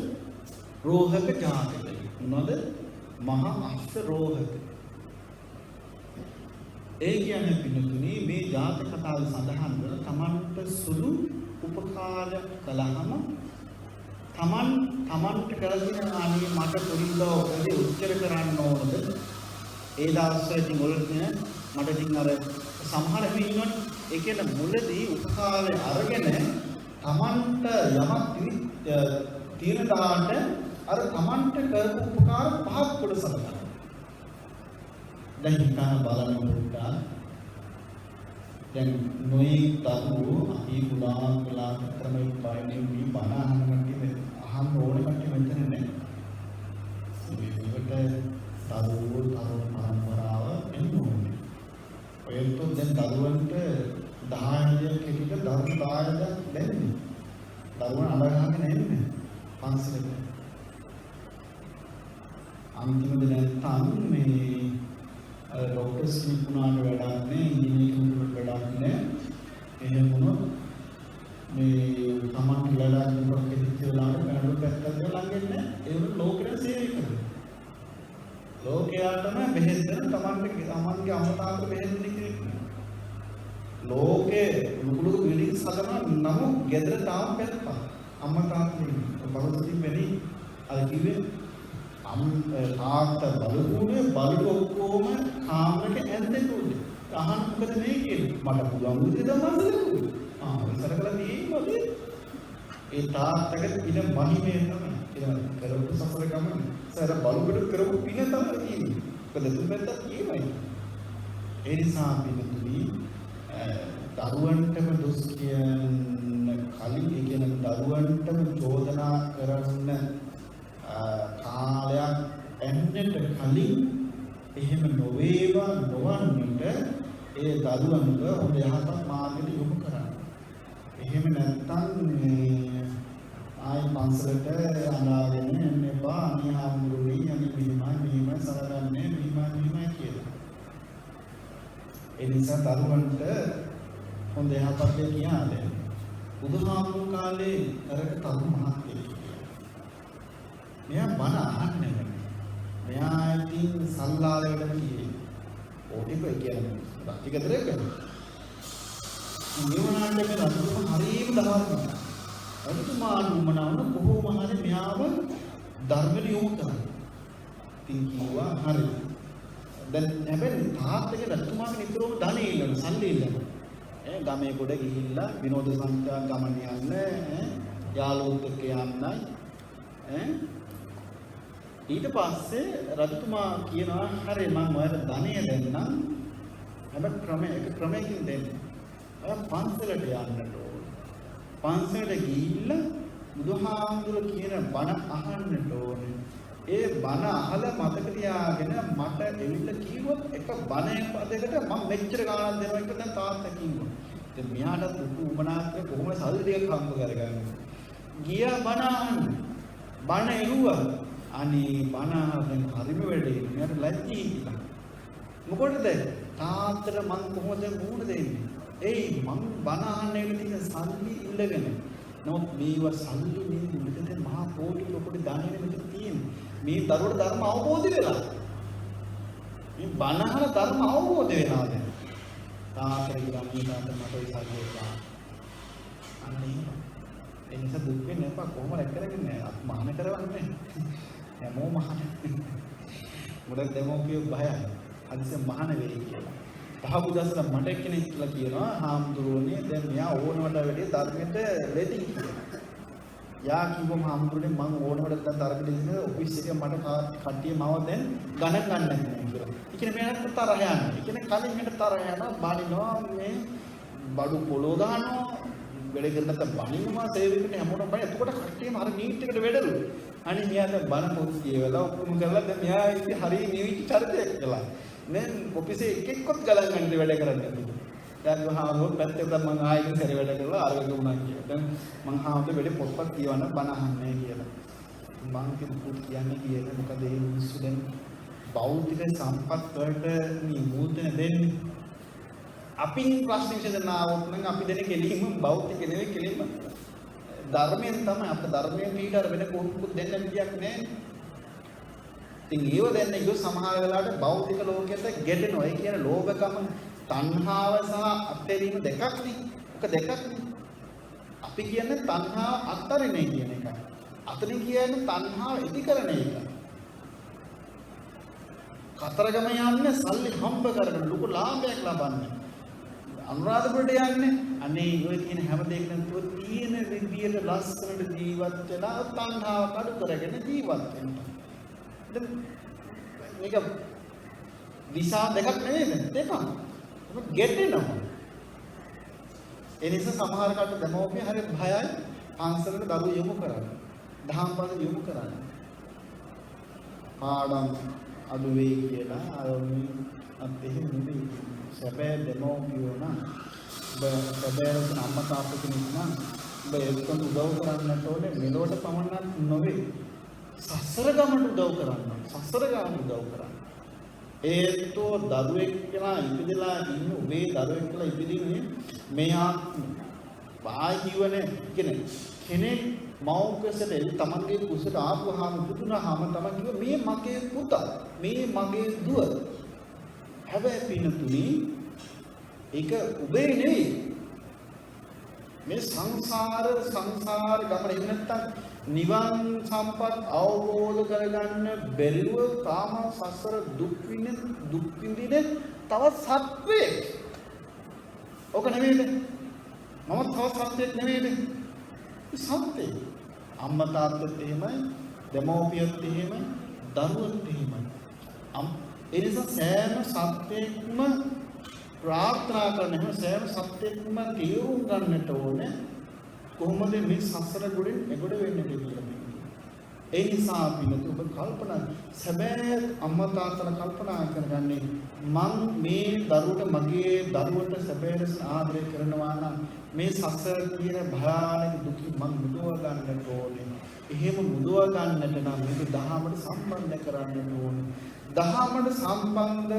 රෝහක ජාතකය. මොනවද? මහා අෂ්ට රෝහක. ඒ කියන්නේ පිළිතුරුනේ මේ ජාතක කතාවේ සඳහන් වන තමන්ට සුළු උපකාර කළාම තමන්ට කරගෙන ආන්නේ මට පොරිදව ඔබේ උච්චර කරන්න ඕනද? ඒ දවස්වල ඉතින් ඔලුනේ මට ඉතින් අර සමහර වෙලාවට ඉන්නවනේ ඒ කියන්නේ මුලදී උපකාරය අරගෙන තමන්ට යමක් තියෙන දාන්න අර තමන්ට කරපු උපකාර පහක් කොට සලකනවා. දැන් හිතන බලන්න පුතා දැන් නොයි තහු අපි පුරාණ වෙලා ක්‍රමයෙන් පාන්නේ මේ බණ අහන්න ඕන කට්ටිය මෙතන නැහැ. මේකට තරුණ පරම්පරාව එන්න ඕනේ. ඔයත් දැන් දරුවන්ට 10 කෙනෙක් ධර්ම 10ක් දෙන්නේ. දරුවන් අඳගහගෙන එන්නේ පන්සලට. අන්තිමට නැත්තම් මේ ડોක්ටර්ස් නිකුණාට වැඩක් නෑ, ඉංජිනේරුවෙකුට වැඩක් නෑ. එහෙම වුණොත් මේ තමන් කියලා දුන්නොත් කෙලිච්චලාට පැනඩෝල් පැත්තට ළඟින්නේ ඒ වුණ ලෝකෙට සේවය කරනවා. ලෝකයාටම බෙහෙත් දෙන තමන්ගේ අම්මා තාත්තා බෙහෙත් දෙන්නේ. ලෝකේ ලුකුළු බිල්ඩින්ග්ස් හදනවා නම් ගෙදර තාම පැත්තක්. අම්මා තාත්තා බලුතින් වෙලී අර කිව්වේ තාත්තා බලුනේ බලු ඔක්කොම කාමරේ ඇඳෙන්නේ. අහන්න මොකද මේ කියන්නේ? මට පුළුවන් විදිහට මම විතර කළා තියෙන්නේ. ඒ තාත්තගේ පින මහිමේ තමයි. ඒක කරපු සසර ගමන. සර බලුකට කරපු පින තමයි තියෙන්නේ. මොකද දුන්නත් කියමයි. ඒ නිසා පිටුදී දරුවන්ටම දොස් කියන කලින් ඒ කියන දරුවන්ටම චෝදනා කරන්න කාලයක් එන්නට කලින් එහෙම නොවේවා නොවන්නට ඒ දරුවන්ව හොඳ යහපත් මාර්ගයට යොමු කරන්න. එහෙම නැත්නම් මේ ආයි පන්සලට අනාගෙන එන්න එපා. අනිත් හාමුදුරුවෝ අනිත් මෙහෙමයි සලකන්නේ මෙහෙමයි කියලා. ඒ නිසා දරුවන්ට හොඳ යහපත් දේ කියන්නේ බුදුහාමුදුරුවෝ කාලේ කරක තරු මහත්යෙක්. මෙයා බණ අහන්නේ නැහැ. මෙයා ඉතින් සල්ලාලයකට ගියේ. ඕටික කියන්නේ රාජිකතරේ කරනවා. නිවනාට මේ රජුම හරියම දහවල්. රජතුමා නුමනවන කොහොම හරි මෙයාව ධර්මයට යොමු කරනවා. ඉතින් කිව්වා හරි. දැන් හැබැයි තාත්තගේ රජතුමාගේ නිතරම ධනෙ ඉල්ලන සල්ලි ඉල්ලන. ගමේ කොට ගිහිල්ලා විනෝද සංචාර ගමන යන්න යාළුවොත් එක්ක යන්නයි. ඊට පස්සේ රජතුමා කියනවා හරි මම ඔයාලට ධනෙ දෙන්නම්. හැබැයි ක්‍රමයකින් දෙන්න. පන්සලට යන්නට ඕන. පන්සලට ගිහිල්ලා බුදුහාමුදුර කියන බණ අහන්නට ඕනේ. ඒ බණ අහලා මතක තියාගෙන මට එවිල්ල කිව්වොත් එක බණ පදයකට මම මෙච්චර ගාණක් දෙනවා කියලා දැන් තාත්තා කිව්වා. දැන් මෙයාට දුක උමනාත්‍රේ කොහොමද සල්ලි ටිකක් හම්බ කරගන්නේ? ගියා බණ අහන්න. බණ එළුවා. අනේ බණ අහගෙන හරිම වෙලේ මෙයාට ලැජ්ජී හිටිලා. මොකටද? තාත්තට මං කොහොමද මුහුණ දෙන්නේ? ඒයි මං බණ අහන්න එක තියෙන සල්ලි ඉල්ලගෙන. නමුත් මේව සල්ලි නෙමෙයි මෙතන මහා කෝටි ලොකුට දාන්නේ මෙතන තියෙන්නේ. මේ දරුවට ධර්ම අවබෝධ වෙලා. මේ බණ අහන ධර්ම අවබෝධ වෙනවා දැන්. තාත්තට ගියා මේ තාත්ත මට ඒ සල්ලි එපා. අනේ ඒ නිසා දුක් වෙන්න එපා කොහොමද කරගන්නේ? මහාන කරවන්නේ. හැමෝම මහාන. මොකද දෙමෝපිය බයයි. අදිස්සේ මහාන වෙයි කියලා. තහබුදසල මට කෙනෙක් කියලා කියනවා හාමුදුරුවනේ දැන් මෙයා ඕනවට වැඩි ධර්මයට ලෙඩි කියලා. යා කිව්වම හාමුදුරුවනේ මම ඕනවට දැන් ධර්මයට ඉන්නේ ඔෆිස් එකේ මට කට්ටිය මාව දැන් ගණන් ගන්න නැහැ කියලා. ඒ කියන්නේ මෙයාට තරහ යනවා. ඒ කියන්නේ කලින් මෙයාට තරහ යනවා බානිනවා මේ බඩු පොලෝ දානවා වැඩ කරනත් බණිනවා සේවකෙට හැමෝටම බණ. එතකොට කට්ටියම අර නීට් එකට වැඩලු. අනේ මෙයා දැන් බණ පොත් කියවලා ඔක්කොම කරලා දැන් මෙයා ඉතින් හරිය නිවිච්ච චරිතයක් කළා. නේ ඔෆිසේ එක්කෙක්වත් ගලන් ගන්න වැඩ කරන්නේ නැහැ. දැන් මහාවෝ පැත්තට මම ආයෙත් කරේ වැඩ කරලා අරගෙන වුණා කියලා. දැන් මං හාමුදුරුවෝ වැඩි පොත්පත් කියවන්න බණ අහන්නේ කියලා. මං කිව්වොත් කියන්නේ කියන්නේ මොකද මේ මිනිස්සු දැන් භෞතික සම්පත් වලට නියුතන දෙන්නේ. අපි ප්‍රශ්න විසඳනවොත් නම් අපි දෙන කෙලින්ම භෞතික නෙවෙයි කෙලින්ම ධර්මයෙන් තමයි අපේ ධර්මයෙන් පිටර වෙන කොහොමද දෙන්න විදියක් නැහැ. ඉතින් ඒව දෙන්න ඉතින් සමහර වෙලාවට භෞතික ලෝකයට ගැටෙනවා. ඒ කියන්නේ ලෝභකම, තණ්හාව සහ අත්හැරීම දෙකක් නේ. ඔක දෙකක් නේ. අපි කියන්නේ තණ්හාව අත්හරින්නේ කියන එක. අතනින් කියන්නේ තණ්හාව ඉදිකරන එක. කතරගම යන්නේ සල්ලි හම්බ කරගෙන ලොකු ලාභයක් ලබන්නේ. අනුරාධපුරට යන්නේ අනේ ඔය කියන හැම දෙයක්ම තුව තියෙන විදියට ලස්සනට ජීවත් වෙලා තණ්හාව කඩු කරගෙන ජීවත් වෙන්න. දැන් මේක දිශා දෙකක් නෙවෙයි දෙකක්. ඔබ ගැටෙනවා. ඒ නිසා සමහර කට දෙමෝපිය හරි භයයි පන්සලට දරුවෝ යොමු කරන්නේ. දහම් පද යොමු කරන්නේ. පාඩම් අඩු වෙයි කියලා අත් එහෙම නෙවෙයි. සැබෑ දෙමෝපියෝ නම් ඔබ සැබෑ අම්මා තාත්තා කෙනෙක් නම් ඔබ ඒකට උදව් කරන්නට ඕනේ මෙලොවට පමණක් නොවේ. සසර ගමනට උදව් කරන්න. සසර ගමනට උදව් කරන්න. ඒතෝ දරුවෙක් කියලා ඉපදලා ඉන්න ඔබේ දරුවෙක් කියලා ඉපදින්නේ මෙයා වායි කියවනේ කියන්නේ කෙනෙක් මෞකසට තමන්ගේ කුසට ආපුවාම පුතුනාම තමයි කිව්ව මේ මගේ පුතා මේ මගේ දුව. හැබැයි පිනතුනි ඒක ඔබේ නෙවෙයි. මේ සංසාර ගමන ඉන්න නැත්තම් නිවන් සම්පත් අවබෝධ කරගන්න බැරිව තාම සසර දුක් විඳින තවත් සත්වෙක්. ඔක නෙවෙයිද? මම තවත් සත්වෙක් නෙවෙයිද? සත්වෙක්. අම්මා තාත්තත් එහෙමයි, දෙමෝපියත් එහෙමයි, දරුවොත් එහෙමයි. ඒ නිසා සෑම සත්වෙක්ම ප්‍රාර්ථනා කරන හැම සෑම සත්වෙක්ම තීරුම් ගන්නට ඕනේ කොහොමද මේ සසර ගොඩෙන් එගොඩ වෙන්නේ කියලා. ඒ නිසා අපි ඔබ කල්පනා සැබෑ අම්මා තාත්තලා කල්පනා කරගන්නේ මං මේ දරුවට මගේ දරුවට සැබෑ ලෙස ආදරය කරනවා නම් මේ සසර කියන භයානක දුකින් මං මුදව ගන්නට ඕනේ. එහෙම මුදව ගන්නට නම් මේක දහමට සම්බන්ධ කරන්න ඕනේ. දහමට සම්බන්ධ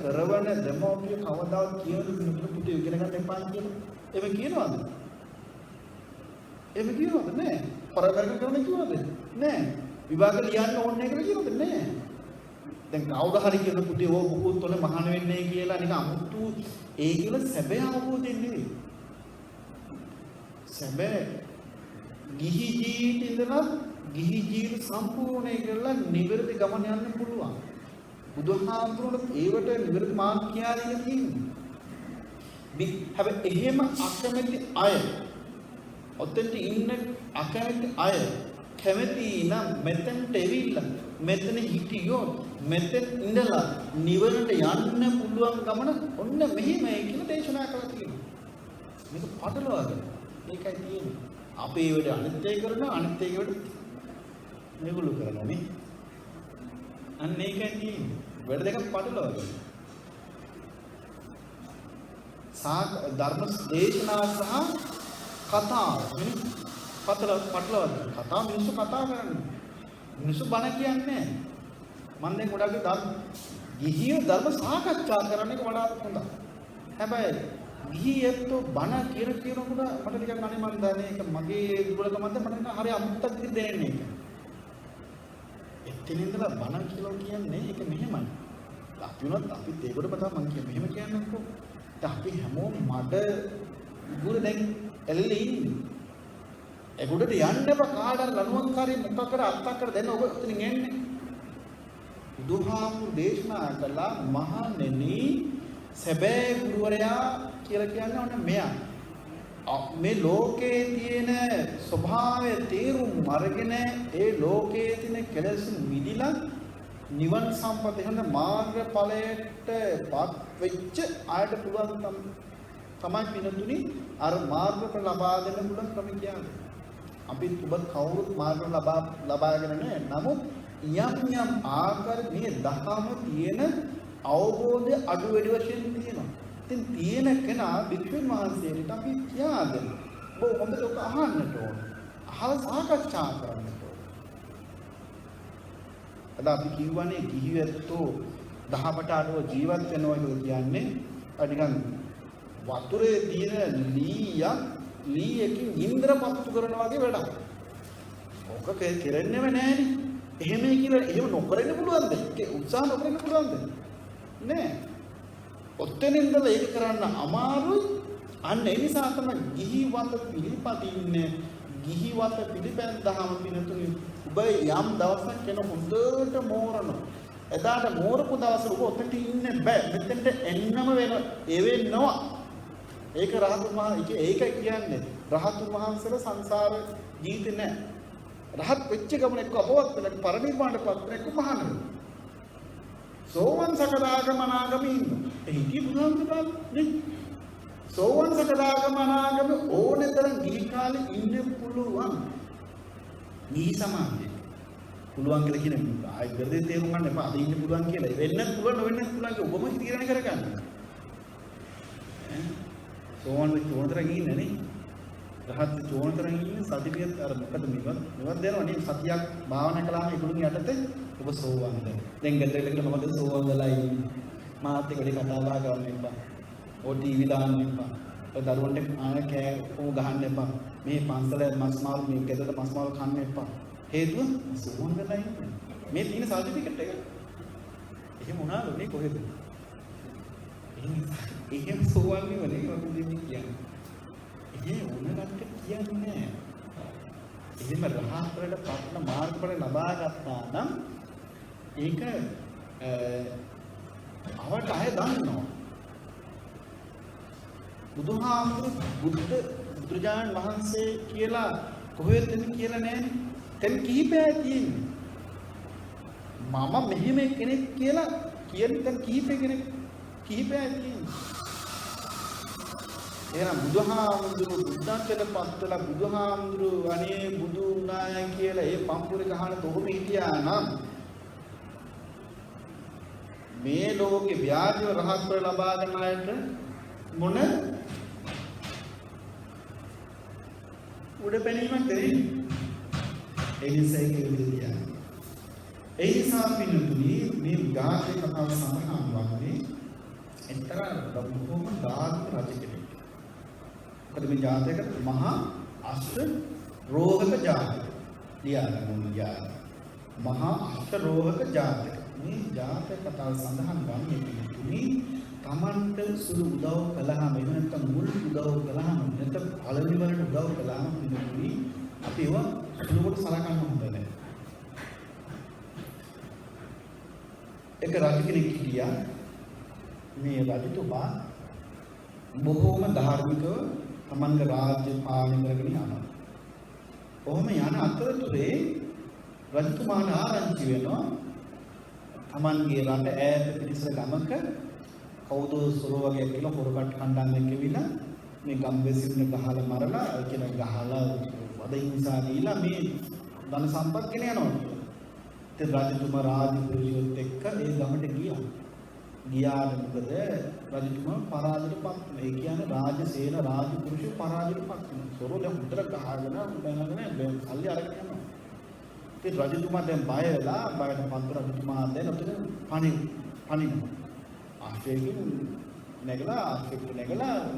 කරවන දෙමෝපිය කවදාවත් කියන පුතේ ඉගෙන ගන්න එපා කියලා. එහෙම කියනවද? එහෙම කියනවද? නෑ. පරදරක කරන කියනවද? නෑ. විභාග ලියන්න ඕනේ කියලා කියනවද? නෑ. දැන් කවුද හරි කියන පුතේ ඕ මොකුත් තොල මහාන වෙන්නේ කියලා නිකන් අමුතු ඒ කියලා සැබෑ අවබෝධයෙන් නෙවෙයි. සැබෑ ගිහි ජීවිතේ ඉඳලා ගිහි ජීවිත සම්පූර්ණයි කරලා නිවැරදි ගමන යන්න පුළුවන්. බුදුහාමුදුරුවෝ ඒවට නිවැරදි මාර්ග කියලා තියෙනවා. හැබැයි එහෙම අකමැති අය ඔතෙන්ට ඉන්න අකමැති අය කැමැති නම් මෙතෙන්ට එවිලා මෙතන හිටියොත් මෙතෙන් ඉඳලා නිවනට යන්න පුළුවන් ගමන ඔන්න මෙහෙමයි කියලා දේශනා කළා තියෙනවා. මේක පටලවාගෙන ඒකයි තියෙන්නේ. අපේ වැඩ අනිත් එක කරනවා අනිත් එක වැඩ මේගොල්ලෝ කරනවා නේ. අන්න ඒකයි තියෙන්නේ. වැඩ දෙකක් පටලවගෙන. ධර්ම දේශනා සහ කතාව නේ පටලවගෙන. කතාව මිනිස්සු කතා කරන්නේ. මිනිස්සු බණ කියන්නේ නැහැ. මම දැන් ගොඩක් ගිහියෝ ධර්ම සාකච්ඡා කරන එක වඩාත් හොඳයි. හැබැයි ගිහියෝ බණ කියනකොට මට ටිකක් අනේ මන් දන්නේ ඒක මගේ දුර්වලකමක්ද මට නිකන් හරි අමුත්තක් දෙන්නේ ඒක. එතන ඉඳලා බණ කියලා කියන්නේ ඒක මෙහෙමයි. අපි උනත් අපිත් ඒකට බතා මං කියන්නේ මෙහෙම කියන්නම්කෝ. දැන් අපි හැමෝම මඩ ගුරු දැන් එල්ලේ ඉන්නේ. ඒකට යන්න බා කාඩර ලනුවක්කාරී මොකක් කර අත්තක් කර දෙන්න ඔබ එතනින් එන්නේ. බුදුහාමුදුරු දේශනා කළා මහණෙනි සැබෑ ගුරුවරයා කියලා කියන්නේ ඔන්න මෙයා. මේ ලෝකයේ තියෙන ස්වභාවය තේරුම් අරගෙන ඒ ලෝකයේ තියෙන කෙලෙස් මිදිලා නිවන් සම්පත හොඳ මාර්ගඵලයට පත් වෙච්ච අයට පුළුවන් තමයි පිනතුනි අර මාර්ගඵල ලබා දෙන්න පුළුවන් ක්‍රම කියන්නේ. අපි ඔබ කවුරුත් මාර්ග ලබාගෙන නැහැ. නමුත් යම් ආකාරයේ දහම තියෙන අවබෝධය අඩු වැඩි වශයෙන් තියෙනවා. ඉතින් තියෙන කෙනා වික්ෂුන් වහන්සේට අපි කියා දෙන්න. ඔබ හොඳට ඔක අහන්නට ඕන. අහලා සාකච්ඡා කරන්නට ඕන. අද අපි කියවනේ කිහිවැත්තෝ දහමට අනුව ජීවත් වෙනවා කියන්නේ නිකන් වතුරේ තියෙන ලීයකින් ඉන්ද්‍රපත්තු කරනවා වගේ වැඩක්. ඔක කෙරෙන්නේම නැහැනේ. එහෙම කියලා එහෙම නොකරන්න පුළුවන්ද? ඒක උත්සාහ නොකරන්න පුළුවන්ද? නෑ. ඔතනින් ඉඳලා ඒක කරන්න අමාරුයි. අන්න ඒ නිසා තමයි ගිහිවත පිළිපදින්නේ. ගිහිවත පිළිපැද්දාම පිනතුනි ඔබ යම් දවසක් කෙන හොඳට මෝරනවා. එදාට මෝරපු දවසේ ඔබ ඔතනට ඉන්න බෑ. මෙතෙන්ට එන්නම වෙන ඒ වෙන්නවා. ඒක රහතුන් වහන්සේ ඒක කියන්නේ රහතුන් වහන්සේලා සංසාර ජීවිතේ නෑ. රහත් වෙච්ච ගමන එක්ක අපවත් වෙලා පරිනිර්වාණ පත්‍රයක් මහාන වෙනවා. සෝවන් සකදාගමනාගමී එහිදී බුදුහාමුදුරුවෝ නේ සෝවන් සකදාගමනාගම ඕනෙතරම් ගිහි කාලේ ඉන්න පුළුවන්. ගිහි සමාජයේ පුළුවන් කියලා කියන ආයි ගර්ධේ තේරුම් ගන්න එපා. අද ඉන්න පුළුවන් කියලා. වෙන්නත් පුළුවන් නොවෙන්නත් පුළුවන් කියලා ඔබම තීරණය කරගන්න. සෝවන් වෙච්ච ඕනතරම් ඉන්නේ නේ. රහත් චෝනතරන් ඉන්නේ සතිපියත් අර මොකද මෙවත් දෙනවා නේ සතියක් භාවනා කළාම ඒගොල්ලෝ යටතේ ඔබ සෝවන්ද දැන් ගෙදර ඉඳලා මොකද සෝවන් වෙලා ඉන්නේ මාත් එක්ක කතා බහ කරන්න එපා ඕ ටීවී දාන්න එපා ඔය දරුවන්ට ආන කෑ ඕ ගහන්න එපා මේ පන්සලේ මස් මාළු මේ ගෙදර මස් මාළු කන්න එපා හේතුව සෝවන් වෙලා ඉන්නේ මේ තියෙන සර්ටිෆිකට් එක එහෙම වුණාද නේ කොහෙද එහෙම සෝවන් නෙවෙයි මම කියන්නේ ඒ උනකට කියන්නේ එහෙම රහත් වලට පත්න මාර්ගඵල ලබා ගත්තා නම් ඒක අවට අය දන්නවා බුදුරජාණන් වහන්සේ කියලා කොහෙද කියලා නෑනේ තෙන් කීපයක් තියෙන්නේ මම මෙහෙම කෙනෙක් කියලා කියන තෙන් කීපයක් තියෙන්නේ එහෙනම් බුදුහාමුදුරු බුද්ධත්වයට පත්වලා බුදුහාමුදුරු අනේ බුදු වුණා කියලා ඒ පම්පුරේ ගහන තොහොම හිටියා නම් මේ ලෝකේ ව්‍යාජව රහත් වල ලබා ගන්න අයට මොන උඩ පැනීමක් දෙන්නේ ඒ නිසා ඒක විදිහට ඒ නිසා පිළිතුරු මේ ගාථා කතාව සඳහන් වන්නේ එක්තරා බොහෝම ධාර්මික රජ කෙනෙක් මේ ජාතක මහා අෂ්ට රෝහක ජාතක ලියාගන්න ජාතක මහා අෂ්ට රෝහක ජාතක මේ ජාතක කතාව සඳහන් වන්නේ මේ තමන්ට සුළු උදව් කළාම එහෙම නැත්නම් මුල් උදව් කළාම නැත්නම් පළවෙනි වරට උදව් කළාම පිළිතුරු අපි ඒවා සුළුකට සලකන්න හොඳ නැහැ. එක රජ කෙනෙක් හිටියා මේ රජතුමා බොහෝම ධාර්මිකව තමන්ගේ රාජ්‍ය පාලනය කරගෙන යනවා. කොහොම යන අතරතුරේ රජතුමාට ආරංචි වෙනවා තමන්ගේ රට ඈත පිටිසර ගමක කවුදෝසුර වගේ කියලා හොරකට කණ්ඩායමක් ඇවිල්ලා මේ ගම්වැසියන් ගහලා මරලා කියන ගහලා අද නිසා දීලා මේ ධන සම්පත් ගෙන යනවා කියලා. ඉතින් රජතුමා රාජපුරුෂයොත් එක්ක ඒ ගමට ගියා. ගියාට මොකද රජතුමා පරාජයටපත් වුණා. ඒ කියන්නේ රාජසේන රාජපුරුෂය පරාජයටපත් වුණා. සොරෝ දැන් උත්තර ගහගෙන බැලගෙන සල්ලි අරගෙන යනවා. ඉතින් රජතුමා දැන් බය වෙලා බයටපත් රජතුමා දැන් උතන පණිනවා. ආශ්‍රයෙන් නැගලා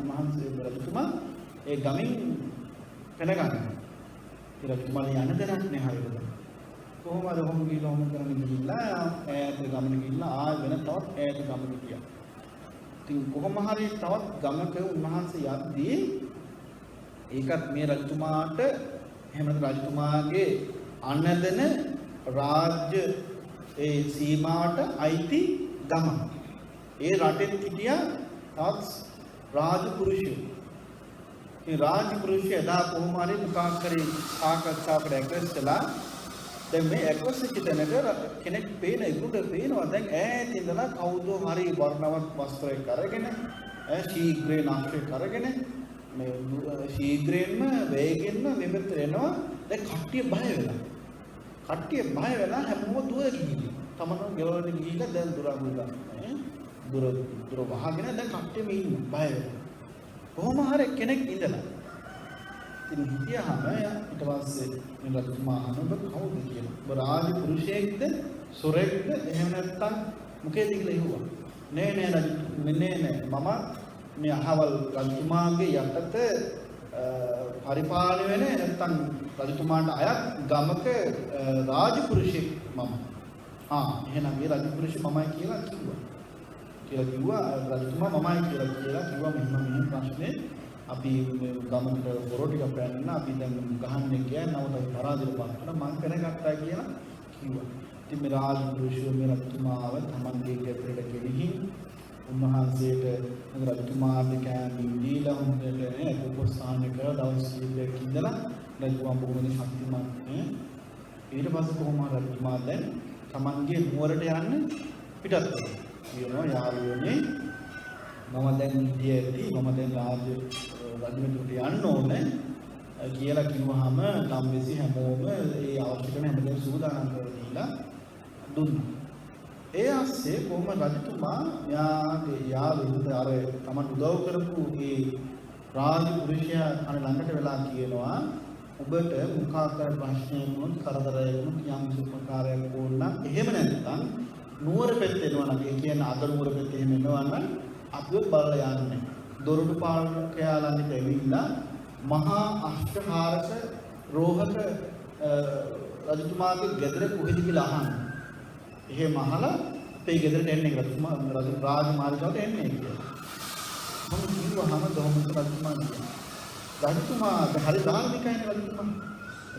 මහන්සිය රජතුමා ඒ ගමින් පැන ගන්නවා. ඒ රජතුමා යන්න දෙයක් නැහැ හරියට. කොහොමද හොම් ගිහලා හොම් කරගෙන ගිහිල්ලා ඈත ගමන ගිහිල්ලා ආය වෙන තවත් ඈත ගමන ගියා. ඉතින් කොහොම හරි තවත් ගමක උන්වහන්සේ යද්දී ඒකත් මේ රජතුමාට එහෙම රජතුමාගේ අනදන රාජ්‍ය ඒ සීමාවට අයිති ගම. ඒ රටෙත් හිටියා තවත් රාජපුරුෂයෝ. මේ රාජපුරුෂය එදා කොහොම හරි මුඛා කරේ සාකච්ඡාවකට ඇග්‍රස්ලා දැන් මේ ඇග්‍රස්ට් කිතනක කෙනෙක් පේන ඉක්ුට පේනවා දැන් ඈත ඉඳලා කවුද හරි වර්ණවත් වස්ත්‍රයක් අරගෙන ශීඝ්‍රේ නාට්‍යයක් අරගෙන මේ ශීඝ්‍රයෙන්ම වේගෙන්ම මෙපෙතට එනවා. දැන් කට්ටිය බය වෙලා හැමෝම දුර ගිහින් තමන ගෙවන්න ගිහිල්ලා දැන් දුර වහගෙන දැන් කට්ටියම ඉන්නේ බය වෙලා. කොහොම හරි කෙනෙක් ඉඳලා ඉතින් හිටියාම ඊට පස්සේ මේ රජතුමා අහනවා කවුද කියලා. ඔබ රාජපුරුෂයෙක්ද සොරෙක්ද එහෙම නැත්නම් මොකේද කියලා ඇහුවා. නෑ මම මේ අහවල් රජතුමාගේ යටත පරිපාලනය වෙන නැත්නම් රජතුමාට අයත් ගමක රාජපුරුෂයෙක් මම. එහෙනම් මේ රාජපුරුෂය මමයි කියලා කිව්වා. රජතුමා මමයි කියලා කිව්වා මෙහෙම ප්‍රශ්නේ අපි ගමකට පොරෝ ටික පැනන්න අපි දැන් ගහන්නේ කියන්නේ නවත පරාජයටපත් වුණා මම දැනගත්තා කියලා කිව්වා. ඉතින් මේ රාජපුරුෂයෝ මේ රජතුමාව තමන්ගේ ගෙදරට ගෙනිහින් උන්වහන්සේට රජතුමාට කෑම දීලා හොඳට උපස්ථාන කරලා දවස් කීපයක් ඉඳලා රජතුමා බොහොම ශක්තිමත් ඊට පස්සේ කොහොම රජතුමා දැන් තමන්ගේ නුවරට යන්න පිටත් වෙනවා. යාළුවනේ මම දැන් ඉතියේදී මම දැන් රජුට යන්න ඕනේ කියලා කිව්වහම ගම්වැසි හැමෝම ඒ අවශ්‍ය කරන හැමදේම සූදානම් කරලා දීලා දුන්නා. ඒ ASCII කොහොම රජතුමා යාගේ යාළුවෝ අර තමන් උදව් කරපු ඒ රාජපුරුෂයා අර ළඟට වෙලා කියනවා ඔබට මුඛාකාර ප්‍රශ්නයක් වුණොත් කරදරයක් වුණොත් යම් සුපකාරයක් වුණා එහෙම නැත්නම් නුවර පැත්තේ එනවා නම් ඒ කියන්නේ අද නුවර පැත්තේ එහෙම එනවා නම් අපිව බලලා යන්නේ දොරටු පාලකයාලන්ට ඇවිල්ලා මහා අෂ්ටහාරක රෝහක රජතුමාගේ ගෙදර කොහෙද කියලා අහන්න. එහෙම අහලා අපේ ගෙදරට එන්නේ රජතුමා රාජමාලිගාවට එන්නේ කියලා. මම කිව්වහම දොහොමත රජතුමා හරි ධාර්මිකයිනේ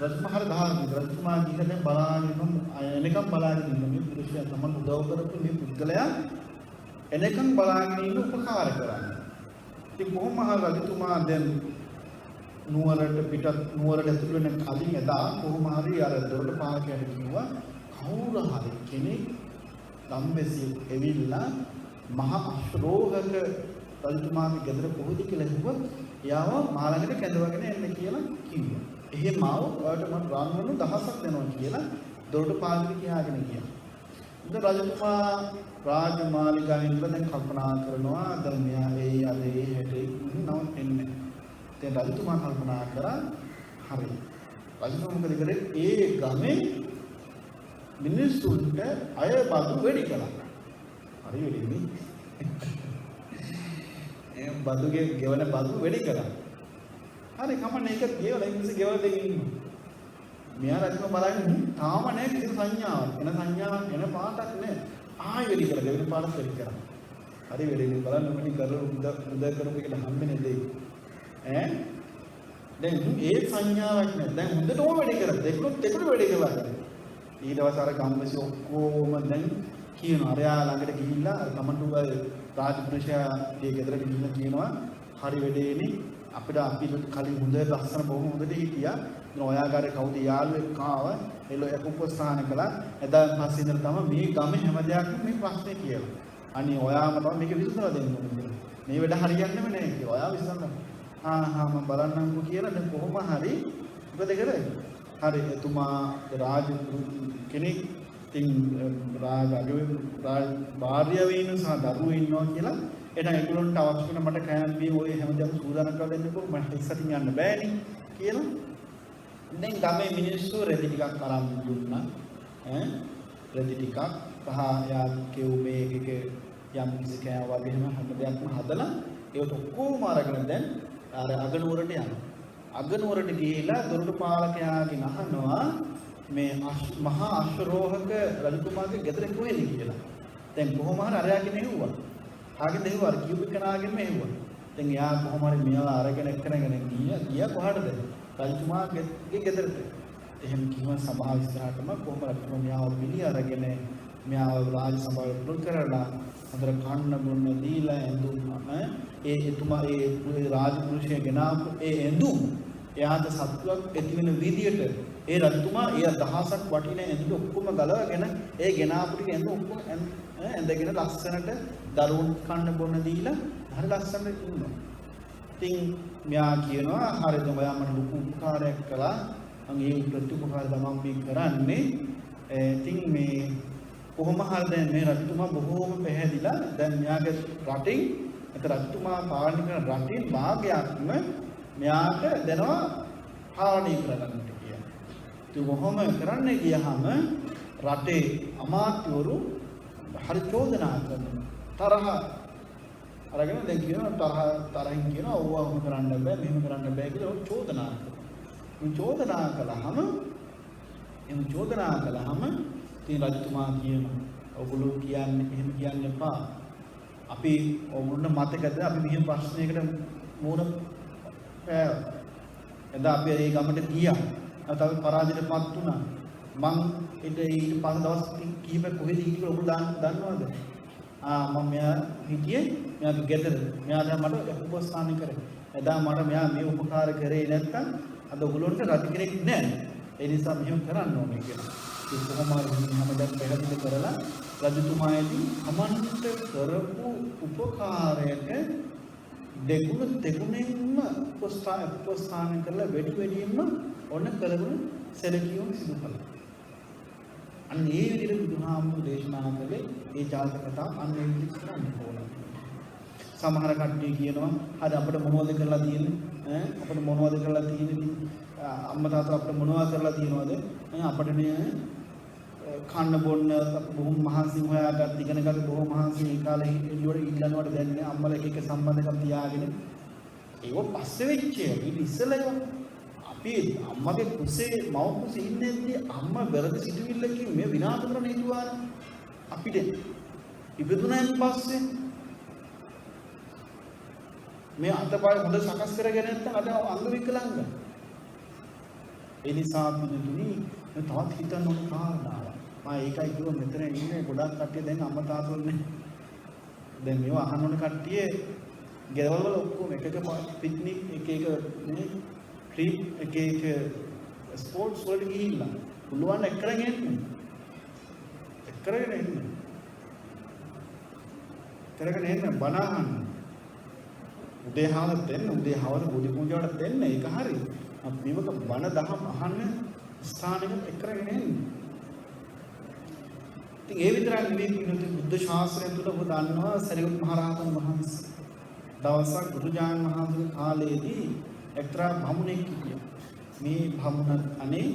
රජතුමා හරි ධාර්මික. රජතුමා ගිහින් දැන් බලාගෙන එනකම් බලාගෙන ඉන්න මේ පුරුෂයා තමයි උදව් කරපු මේ පුද්ගලයා එනකම් බලාගෙන ඉන්න උපකාර කරන්නේ. ඉතින් කොහොම හරි රජතුමා දැන් නුවරට ඇතුළු වෙන කලින් එදා කොහොම හරි අර දොරට පාලකයාට කිව්වා කවුරු හරි කෙනෙක් ගම්වැසියෙක් ඇවිල්ලා මහා අශ්‍රෝහක රජතුමාගේ ගෙදර කොහෙද කියලා කිව්වොත් එයාව මාළඟට කැඳවගෙන එන්න කියලා කිව්වා. එහෙම ආවොත් ඔයාලට මම රන්වනු 1000ක් දෙනවා කියලා දොරට පාලකයා කියාගෙන ගියා. ඉතින් රජතුමා රාජමාලිගාවෙන් දැන් කල්පනා කරනවා දැන් මෙයා ඒ හැටේ නවත් එන්නේ. දැන් රජතුමා කල්පනා කරා හරි. රජතුමා මොකද කරේ? ඒ ගමේ මිනිස්සුන්ට අය බදු වැඩි කළා. හරි වෙන්නේ. ඒ බදුගේ ගෙවන බදු වැඩි කළා. හරි කමන්නේ ඒක ගෙවලා ඉංග්‍රීසි ගෙවලා දෙගෙන ඉන්නවා. මෙයා රජතුමා බලන්නේ තාම නැහැ කිසි සංඥාවක්. එන සංඥාවක් එන පාටක් නැහැ. ආයෙ වැඩි කරලා දෙවෙනි පාඩම් වැඩි කරා. හරි වැඩි බලන්න මොකද කරලා උද කරපු එක හම්බෙන්නේ දෙයි. දැන් ඒ සංඥාවක් නැහැ. දැන් හොඳට ඕම වැඩි කරා. දෙකට වැඩි කරලා. ඊට පස්සේ අර ගම්වැසි ඔක්කොම දැන් කියනවා අරයා ළඟට ගිහිල්ලා අර තමන්ගේ රාජපුරුෂයාගේ ගෙදරට ගිහින් කියනවා හරි වැඩේනේ අපිට කලින් හොඳ ලස්සන බොහොම හොඳට හිටියා. දැන් ඔයාගේ කවුද යාළුවෙක් ආව එළෝ උපස්ථාන කළා. එදා පස්සේ ඉඳන් තමයි මේ ගමේ හැම දෙයක්ම මේ ප්‍රශ්නේ කියලා. අනේ ඔයාම තමයි මේක විසඳලා දෙන්න ඕනේ. මේ වැඩ හරියන්නේම නැහැ කියලා. ඔයා විසඳන්න. මම බලන්නම්කෝ කියලා දැන් කොහොම හරි මොකද කරේ? හරි එතුමා රාජ කෙනෙක් තින් රාජ භාර්යාව ඉන්න සහ දරුවෝ ඉන්නවා කියලා එහෙනම් ඒගොල්ලන්ට අවශ්‍ය කරන මට කෑම බීම ඔය හැමදේම සූදානම් කරලා දෙන්නකෝ මට ඉස්සරින් යන්න බෑනේ කියලා. දැන් ගමේ මිනිස්සු රෙදි ටිකක් අරන් දුන්නා. රෙදි ටිකක් සහ යා කෙව්වේ එක යම් කිසි කෑම වගේම හැම දෙයක්ම හදලා ඒකට ඔක්කොම අරගෙන දැන් අර අගනුවරට යනවා. අගනුවරට ගිහිලා දොරටු පාලකයාගෙන් අහනවා මේ මහා අශ්වරෝහක රජතුමාගේ ගෙදර කොහෙද කියලා. දැන් කොහොම හරි අරයාගෙන එව්වා. ආගෙන් දෙව්වා කියුබ් එකනාගෙන් මෙහෙව්වා. දැන් යා කොහොම හරි මෙයාලා අරගෙන එක්කනගෙන ගියා කොහටද? රජතුමාගේ ගෙදරට. එහෙම කිව්ව සභාව ඉස්සරහටම කොහොම රජතුමා මෙයාව පිළි අරගෙන මෙයාව රාජ සභාවට පුරුදු කරලා හොඳට කන්න බොන්න දීලා ඇඳුම් ඒ එතුමා ඒ රාජපුරුෂයා ගෙනාවු ඒ ඇඳුම් එයාට සතුටක් ඇති වෙන විදියට ඒ රජතුමා ඒ දහසක් වටින ඇඳුම් ඔක්කොම ගලවගෙන ඒ ගෙනාවු ටික ඇඳුම් ඔක්කොම ඇඳගෙන ලස්සනට දරුවෝ කන්න බොන්න දීලා හරි ලස්සනට ඉන්නවා. ඉතින් මෙයා කියනවා හරිද ඔයා මට ලොකු උපකාරයක් කළා මම ඒ ප්‍රතිඋපකාර තමයි කරන්නේ. ඉතින් මේ කොහොම හරි දැන් මේ රජතුමා බොහෝම පැහැදිලා දැන් මෙයාගේ රටින් රජතුමා පාලනය කරන රටින් භාගයක්ම මෙයාට දෙනවා පාලනය කරගන්නට කියලා. ඉතින් කොහොම කරන්න ගියාම රටේ අමාත්‍යවරු හරි චෝදනා කරනවා. තරහ අරගෙන දැන් කියනවා තරහින් කියනවා ඕවම කරන්න බෑ මෙහෙම කරන්න බෑ කියලා චෝදනා කරනවා. මේ චෝදනා කළාම ඉතින් රජතුමා කියනවා ඔගොල්ලෝ කියන්නේ එහෙම කියන්න එපා. අපි ඔගොල්ලන්ට මතකද අපි මෙහෙම ප්‍රශ්නයකට මුහුණ එදා අපි ඒ ගමට ගියා. තව පරාජයටපත් වුණා. මං ඊට පස්සේ දවස් කිහිපයක් කොහෙද හිටියේ ඔයගොල්ලෝ දන්නවද? මම මෙයා හිටියේ මෙයාගේ ගෙදර. මෙයා දැන් මට උපස්ථාන කරේ. එදා මට මෙයා මේ උපකාර කරේ නැත්තම් අද ඔයගොල්ලන්ට රජ කෙනෙක් නැහැ. ඒ නිසා මෙහෙම කරන්න ඕනේ කියලා. ඒ කොහොම හරි හැමදාම පැහැදිලි කරලා රජතුමායදී අමන්ට කරපු උපකාරයට දෙගුණෙන්ම උපස්ථාන කරලා වැඩියෙන්ම ඔන්න කරගුණ සැලකියුම් සිදු කළා. අන්න ඒ විදිහට බුදුහාමුදුරු දේශනා කළේ ඒ ජාතක කතා අන්න ඒ විදිහට කරන්න ඕන. සමහර කට්ටිය කියනවා හරි අපිට මොනවද කරලා තියෙන්නේ? අපිට මොනවද කරලා තියෙන්නේ? අම්මා තාත්තා අපිට මොනවද කරලා තියෙනවද? අපිට මේ කන්න බොන්න බොහොම මහන්සි හොයාගත්ත ඉගෙනගත්ත බොහොම මහන්සි ඒ කාලේ එළියට ඉල්ලනවට දැන් නේ අම්මලා එක සම්බන්ධකම් තියාගෙන ඒක පස්සේ වෙච්ච එක. ඊට ඉස්සෙල්ලා අපි අම්මගේ කුසේ මව කුසේ ඉන්නේදී අම්මා වැරදි සිතුවිල්ලකින් මේ විනාශ කරන්න හිතුවානේ. අපිට ඉබදුනන් පස්සේ මේ අතපය හොඳ සකස් කරගෙන නැත්නම් අද අංග විකලාංග. ඒ නිසා පිළිතුරු තවත් හිතන්න ඕන කාරණාවක්. මම ඒකයි කිව්ව මෙතන ඉන්නේ ගොඩක් කට්ටිය දැන් අම්මා තාත්තෝනේ. දැන් මේව අහන්න ඕන කට්ටිය ගෙවල් වල ඔක්කොම එක පික්නික් එක නේ ට්‍රිප් එක ස්පෝර්ට්ස් වලට ගිහිල්ලා පුළුවන් එක්කරගෙන එන්න. කරගෙන එන්න බණහන්. උදේ හවස දෙන්න උදේ හවස බුදු පූජාවට දෙන්න ඒක හරි. අපි මේක බණ දහම් අහන්න ස්ථානෙකට එක්කරගෙන එන්න. ඉතින් ඒ විතරක් නෙවෙයි බුද්ධ ශාස්ත්‍රය තුළ ඔබ දන්නවා සරියුත් මහ රහතන් වහන්සේ දවසක් බුදුජානක මහතුගේ කාලයේදී එක්තරා බමුණෙක් හිටියා. මේ බමුණ අනේ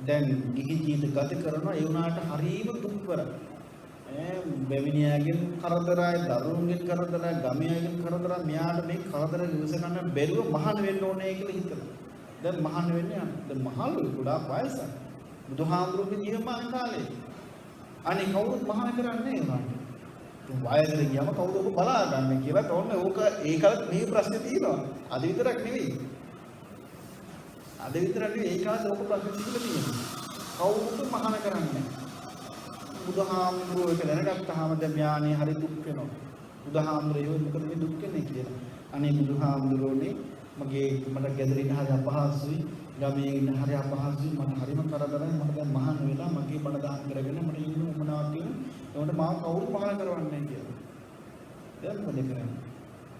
දැන් ගිහි ජීවිත ගත කරනවා ඒ වුණාට හරිම දුක්වරයි. බැවිනියාගෙන් කරදරයි, දරුවන්ගෙන් කරදරයි, ගමයාගෙන් කරදරයි, මෙයාට මේ කරදර ඉවස ගන්න බැරුව මහාන වෙන්න ඕනේ කියලා හිතලා. දැන් මහාන වෙන්නේ යනවා. දැන් මහලු ගොඩාක් වයසක්. බුදුහාමුදුරුවෝ ජීවමාන කාලේ. අනේ කවුරුත් මහාන කරන්නේ නැහැ. වයසට ගියම කවුද ඔබ බලා ගන්න කියලා තෝරන ඕක ඒකත් මේ ප්‍රශ්නේ තියෙනවා. අද විතරක් නෙවෙයි. ඒකත් ඕක ප්‍රශ්නේ තියෙනවා. කවුරුත් මහාන කරන්නේ බුදුහාමුදුරුවෝ ඒක දැනගත්තාම දැන් ඥානෙ හරි දුක් වෙනවා. බුදුහාමුදුරුවෝ මොකද මේ දුක් වෙන්නේ කියලා. අනේ බුදුහාමුදුරුවෝනේ මට ගෙදරින් හරි අපහසුයි, ගමේ ඉන්න හරි අපහසුයි, මට හරිම කරදරයි, මට දැන් මහාන වෙලා මගේ බණ දාන කරගෙන මට ඉන්න උමනාවක් තියෙනවා. ඒකට මාව කවුරු මහාන කරවන්නේ කියලා. දැන් මොකද කරන්නේ?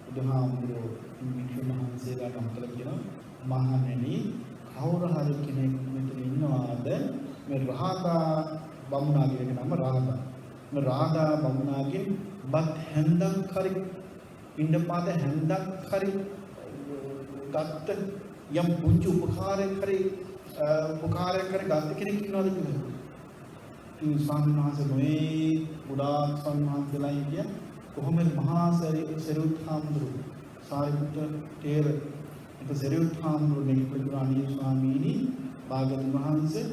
බුදුහාමුදුරුවෝ මිනිස්සු මහන්සියලාට අමතක කියනවා මහණෙනි කවුරු හරි කෙනෙක් මෙතන ඉන්නවාද මේ රහදා බමුණා කියන නම රහදා. මේ රහදා බමුණාගෙන් බත් හැන්දක් හරි පින්ඩපාත හැන්දක් හරි ගත්ත යම් පුංචි උපකාරයක් හරි ගත්ත කෙනෙක් ඉන්නවද කියලා. ඉතින් ස්වාමීන් වහන්සේ මේ ගොඩාක් ස්වාමීන් වහන්සේලා ඉන්නේ කොහොමද මහා සරියුත් හාමුදුරුවෝ සාරිපුත්‍ර තේර එක සරියුත් හාමුදුරුවෝ නිකුත්‍රාණී ස්වාමීනි භාගතුන් වහන්සේ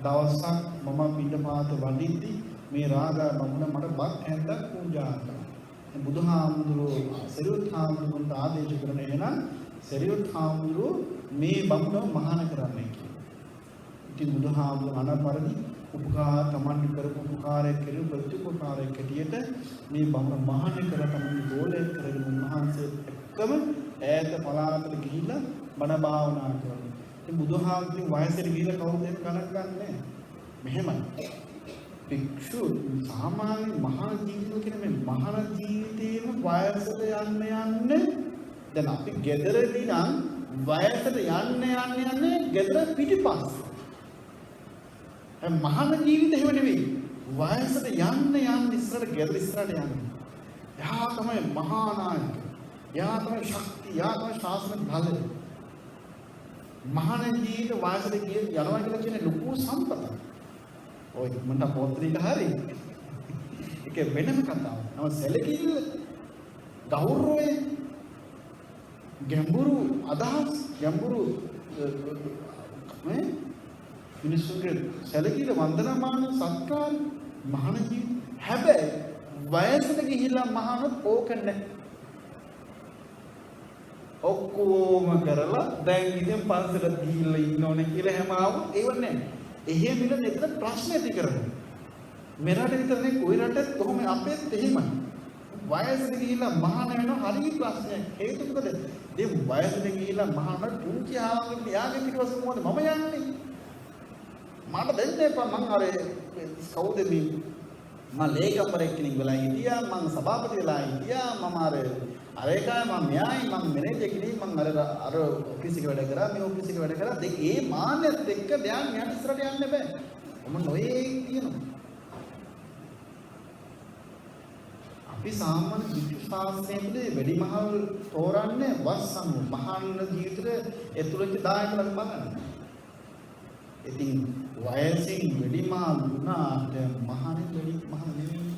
දවසක් මම පිටපාත වඩිද්දි මේ රාගා බමුණ මට බත් හැන්දක් පූජා කළා. බුදුහාමුදුරුවෝ සරියුත් හාමුදුරුවන්ට ආදේශ කරන එහෙනම් සරියුත් හාමුදුරුවෝ මේ බමුණ මහාන කරන්නේ කියලා. ඉතින් බුදුහාමුදුරුවෝ අනපරදි උපකාර තමන්ට කරපු උපකාරයක් කෙරෙහි ප්‍රතිඋපකාරයක් කැටියට මේ බමුණ මහාන කර තමන්ගේ ගෝලයක් කරගෙන උන්වහන්සේ එක්කම ඈත පළාතට ගිහිල්ලා බණ භාවනා කරනවා. ඉතින් බුදුහාමුදුරුවෝ වයසට ගිහිල්ලා කවුරුද ගණන් ගන්නෑ. මෙහෙමයි. භික්ෂු සාමාන්‍ය මහා ජීවිතය කියන මේ මහා ජීවිතේම වයසට යන්න දැන් අපි ගෙදරදී නම් වයසට යන්න ගෙදර පිටිපස්ස. මහා ජීවිතේ එහෙම නෙවෙයි. වයසට යන්න ඉස්සරට ගෙදර ඉස්සරට යන්න. එයා තමයි මහා නායක. එයා තමයි ශක්තිය. එයා තමයි ශාසන බලය. මහා ජීවිත වයසට යනවා කියලා කියන්නේ ලොකු සම්පතක්. ඔය මන්ට පොත්‍රික හරි ඒක වෙනම කතාවක්. නම සැලකිල්ල ගෞරවය ගැඹුරු අදහස් ගැඹුරු මිනිස්සුන්ගේ සැලකිල්ල වන්දනාමාන සත්කාර මහාන ජීවිත. හැබැයි වයසට ගිහිල්ලා මහානත් ඕක නැහැ. ඔක්කොම කරලා දැන් ඉතින් පන්සලට ගිහිල්ලා ඉන්න ඕනේ කියලා හැම ආවොත් ඒව නැහැ. එහෙම ඉන්න එතන ප්‍රශ්න ඇති කරගන්න. මෙරට විතරනේ කොයි රටෙත් කොහොම අපේත් එහෙමයි. වයසට ගිහිල්ලා මහාන වෙනවා හරි ප්‍රශ්නයක්. හේතුව මොකද? මේ වයසට ගිහිල්ලා මහාන පුංචි ආවගේ යාගේ පිටවස මොකද මම යන්නේ? මට දෙන්න එපා මං අර කවුද මේ මම ලේකම්වරයෙක් කෙනෙක් වෙලා හිටියා මං සභාපති වෙලා හිටියා මම අර එකයි මම මෙයයි මම මැනේජර් කෙනෙක් මම අර ඔෆිස් එකේ වැඩ කරා මේ ඔෆිස් එකේ වැඩ කරා දෙක ඒ මාන්නයත් එක්ක දැන් මෙයාට ඉස්සරට යන්න බෑ. මම නොයේ කියනවා. අපි සාමාන්‍ය විද්‍යා ශාස්ත්‍රයේදී වැඩිමහල් තෝරන්නේ වස්සම් මහාන ජීවිතේ ඇතුළත දායකලා බලන්න. ඉතින් වයසින් වැඩිමහල් වුණාට මහානෙ වැඩිමහල් නෙවෙයි.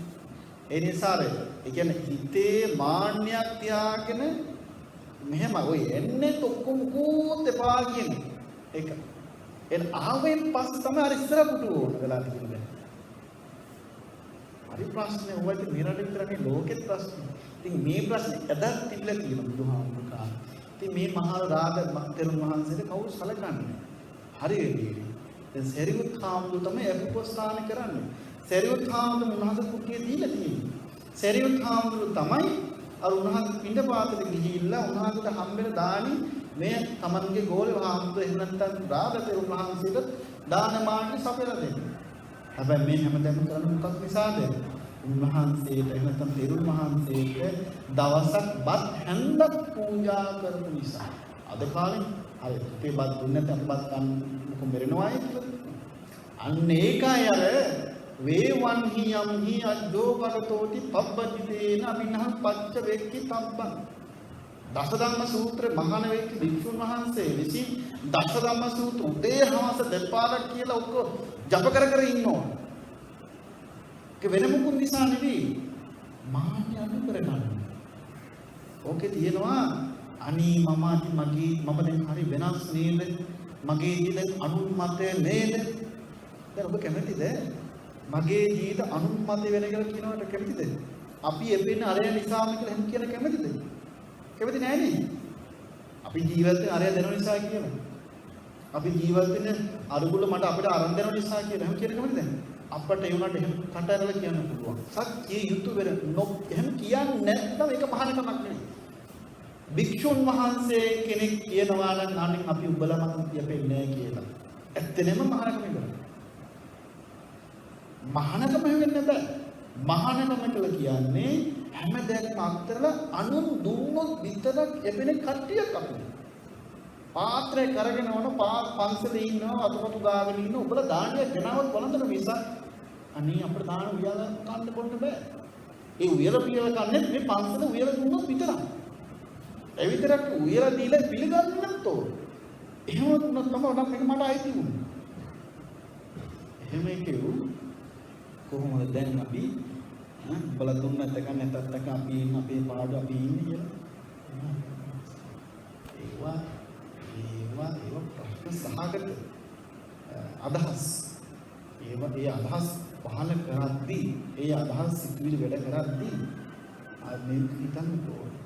ඒ නිසා ඒ කියන්නේ හිතේ මාන්නයක් තියාගෙන මෙහෙම ඔය එන්නේ ඔක්කොම කෝත් එපා කියන එක. එන් ආවෙන් පස්සේ තමයි අර ඉස්සර පුටු ඕන වෙලා තිබුණේ. හරි ප්‍රශ්නේ ඔයත් මෙරට විතරනේ ලෝකෙත් ප්‍රශ්නේ. ඉතින් මේ ප්‍රශ්නේ එදත් තිබිලා තියෙනවා බුදුහාමුදුරුවෝ. ඉතින් මේ මහා රාග තෙරුන් වහන්සේට කවුරු සලකන්නේ? හරි වෙන්නේ. දැන් සරියුත් හාමුදුරුවෝ තමයි අපොස්ථාන කරන්නේ. සරියුත් හාමුදුරුවෝ උන්වහන්සේ කුටිය දීලා තියෙනවා. සරියුත් හාමුදුරුවෝ තමයි අර උන්වහන්සේ පිටපාතට ගිහිල්ලා උන්වහන්සේට හම්බෙන දානි මේ තමන්ගේ ගෝලේ හාමුදුරුවෝ එහෙම නැත්නම් රාගතේ උන්වහන්සේට දානමාන සපයලා දෙන්නේ. හැබැයි මේ හැමදේම කරන්නේ මොකක් නිසාද? උන්වහන්සේට එහෙම නැත්නම් තෙරුන් වහන්සේට දවසක් බත් හැන්දක් පූජා කරපු නිසා. අද කාලේ හරි අපේ බත් දුන්නේ නැත්නම් බත් ගන්න මොකද මෙරෙනවායි කියලා. අන්න ඒකයි අර වේවන්හි යම්හි අජ්ජෝ භගතෝති පබ්බජිතේන අවිනහං පච්ච වේක්කි තබ්බං. දසධම්ම සූත්‍ර මහාන වෙච්ච භික්ෂුන් වහන්සේ විසින් දසධම්ම සූත්‍ර උදේ හවස දෙපාරක් කියලා ඔක්කො ජප කර ඉන්නවා. ඒක වෙන මොකුත් නිසා නෙවෙයි. මාන්‍ය අනු කරගන්න. ඕකේ තියෙනවා අනී මගේ මම දැන් හරි වෙනස් නේද? මගේ ජීවිත අනුමතය නේද? දැන් ඔබ කැමතිද? මගේ ජීවිත අනුමතය වෙන කියලා කියනවට කැමතිද? අපි එපෙන්නේ අරය නිසාම කියලා එහෙම කියන කැමතිද? කැමති නෑ නේ. අපි ජීවත් වෙන අරය දෙන නිසා කියනවා. අපි ජීවත් වෙන අරුගුල මට අපිට අරන් දෙන නිසා කියලා එහෙම කියන කැමතිද? අපට ඒ උනට එහෙම කට ඇරලා කියන්න පුළුවන්. සත්‍ය යුතු වෙන එහෙම කියන්නේ නැත්නම් ඒක මහානකමක් නෙවෙයි. භික්ෂුන් වහන්සේ කෙනෙක් කියනවා නම් අනේ අපි උඹලා මත යපෙන්නේ නැහැ කියලා. ඇත්තෙනම මහානකම කරනවා. මහානකම වෙන්නේ නැහැ. මහානකම කියලා කියන්නේ හැමදේම අත්තරලා අනුන් දුන්නොත් විතරක් යපෙන කට්ටියක් අපිට. පාත්‍රය කරගෙන ඕන පන්සලේ ඉන්නවා අතුපතු ගාගෙන ඉන්න උඹලා දාන්නේ ගෙනවත් බලන්න මිස අනේ අපිට දාන උයලා කන්න බොන්න බෑ. ඒ උයලා පියලා කන්නේ මේ පන්සල උයලා දුන්නොත් විතරයි. ඒ විතරක් උයලා දීලා පිළිගන්නේ නැත්තෝ. එහෙම වුණොත් තමයි නම් මේක මට අයිති වුනේ. එහෙම කිව්ව කොහොමද දැන් අපි බල දුන්නත් එක නැතත් එක අපි ඉන්න අපේ පාඩු අපි ඉන්නේ කියලා. ඒවා ප්‍රශ්න සහගත අදහස්. ඒවා ඒ අදහස් පහල කරද්දී ඒ අදහස් සිතුවිලි වැඩ කරද්දී මේ හිතන්න ඕනේ.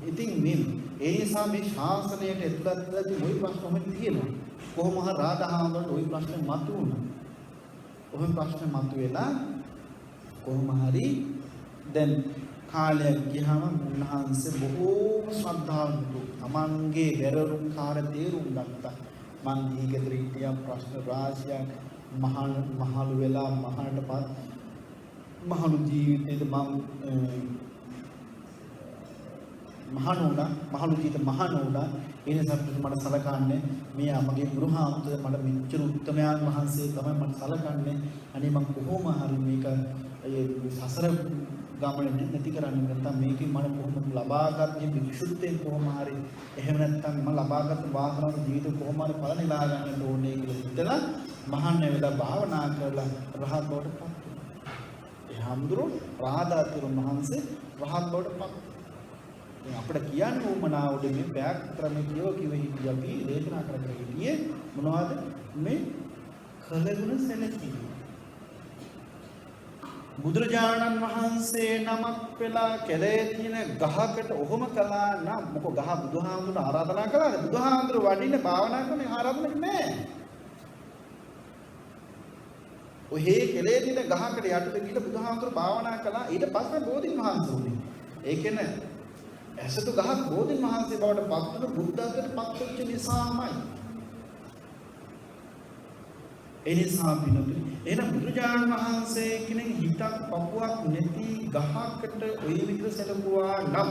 ඉතින් මේ ඒ නිසා මේ ශාසනයට ඇතුළත් වෙද්දී ওই ප්‍රශ්නම තියෙනවා. කොහොම හරි රාධාහාමුදුරන්ට ওই ප්‍රශ්නේ මතුවුණා. ඔහොම ප්‍රශ්න මතුවෙලා කොහොම හරි දැන් කාලයක් ගියාම උන්වහන්සේ බොහෝම ශ්‍රද්ධාවන්ත තමන්ගේ වැරරුම් කාර්ය තේරුම් ගත්තා. මං ඊගෙදර හිටියා ප්‍රශ්න රාශියක් මහලු වෙලා මහාටපත් මහලු ජීවිතේද මම මහලු ජීවිත මහණුණා ඒ නිසා මට සලකන්නේ මේ මගේ ගෘහාන්තය මට මෙච්චර උත්තමයන් වහන්සේ තමයි මට සලකන්නේ. අනේ මම කොහොම හරි මේක සසර ගමන නැති කරන්නේ නැත්නම් මේකේ මම කොහොමද ලබාගත් වික්ෂුත්වයෙන් කොහොම හරි එහෙම නැත්නම් මම ලබාගත් වාහන ජීවිත කොහොම හරි ඵල නෙලා ගන්න ඕනේ කියලා හිතලා මහාන වෙලා භාවනා කරලා රහත් බවට පත් වුණා. ඒ හැමදෙරෝ රාදාතුරු මහන්සේ රහත් බවට පත්. දැන් අපිට කියන්න උමනාවුද මේ බෑග් ක්‍රමයේ කිව හිටිය අපි දේශනා කරගෙන ඉන්නේ මොනවද මේ කලගුණ සැලකීම. බුදුරජාණන් වහන්සේ නමක් වෙලා කැලේ තියෙන ගහකට ඔහොම කළා නම් මොකෝ ගහ බුදුහාමුදුරට ආරාධනා කළාද? බුදුහාමුදුර වඩින්න භාවනා කරන ආරාධනා නෑ. ඔහේ කැලේ තියෙන ගහකට යටට ගිහින් බුදුහාමුදුර භාවනා කළා. ඊට පස්සේ බෝධින් වහන්සේ උනේ. ඒ කියන්නේ ඇසතු ගහක් බෝධින් වහන්සේ බවට පත් වුණු බුද්ධත්වයට පත් වෙච්ච නිසාමයි. ඒ නිසා පිනතුනි එහෙනම් බුදුරජාණන් වහන්සේ කෙනෙක් හිතක් පපුවක් නැති ගහකට ඔය විදිහට සැලකුවා නම්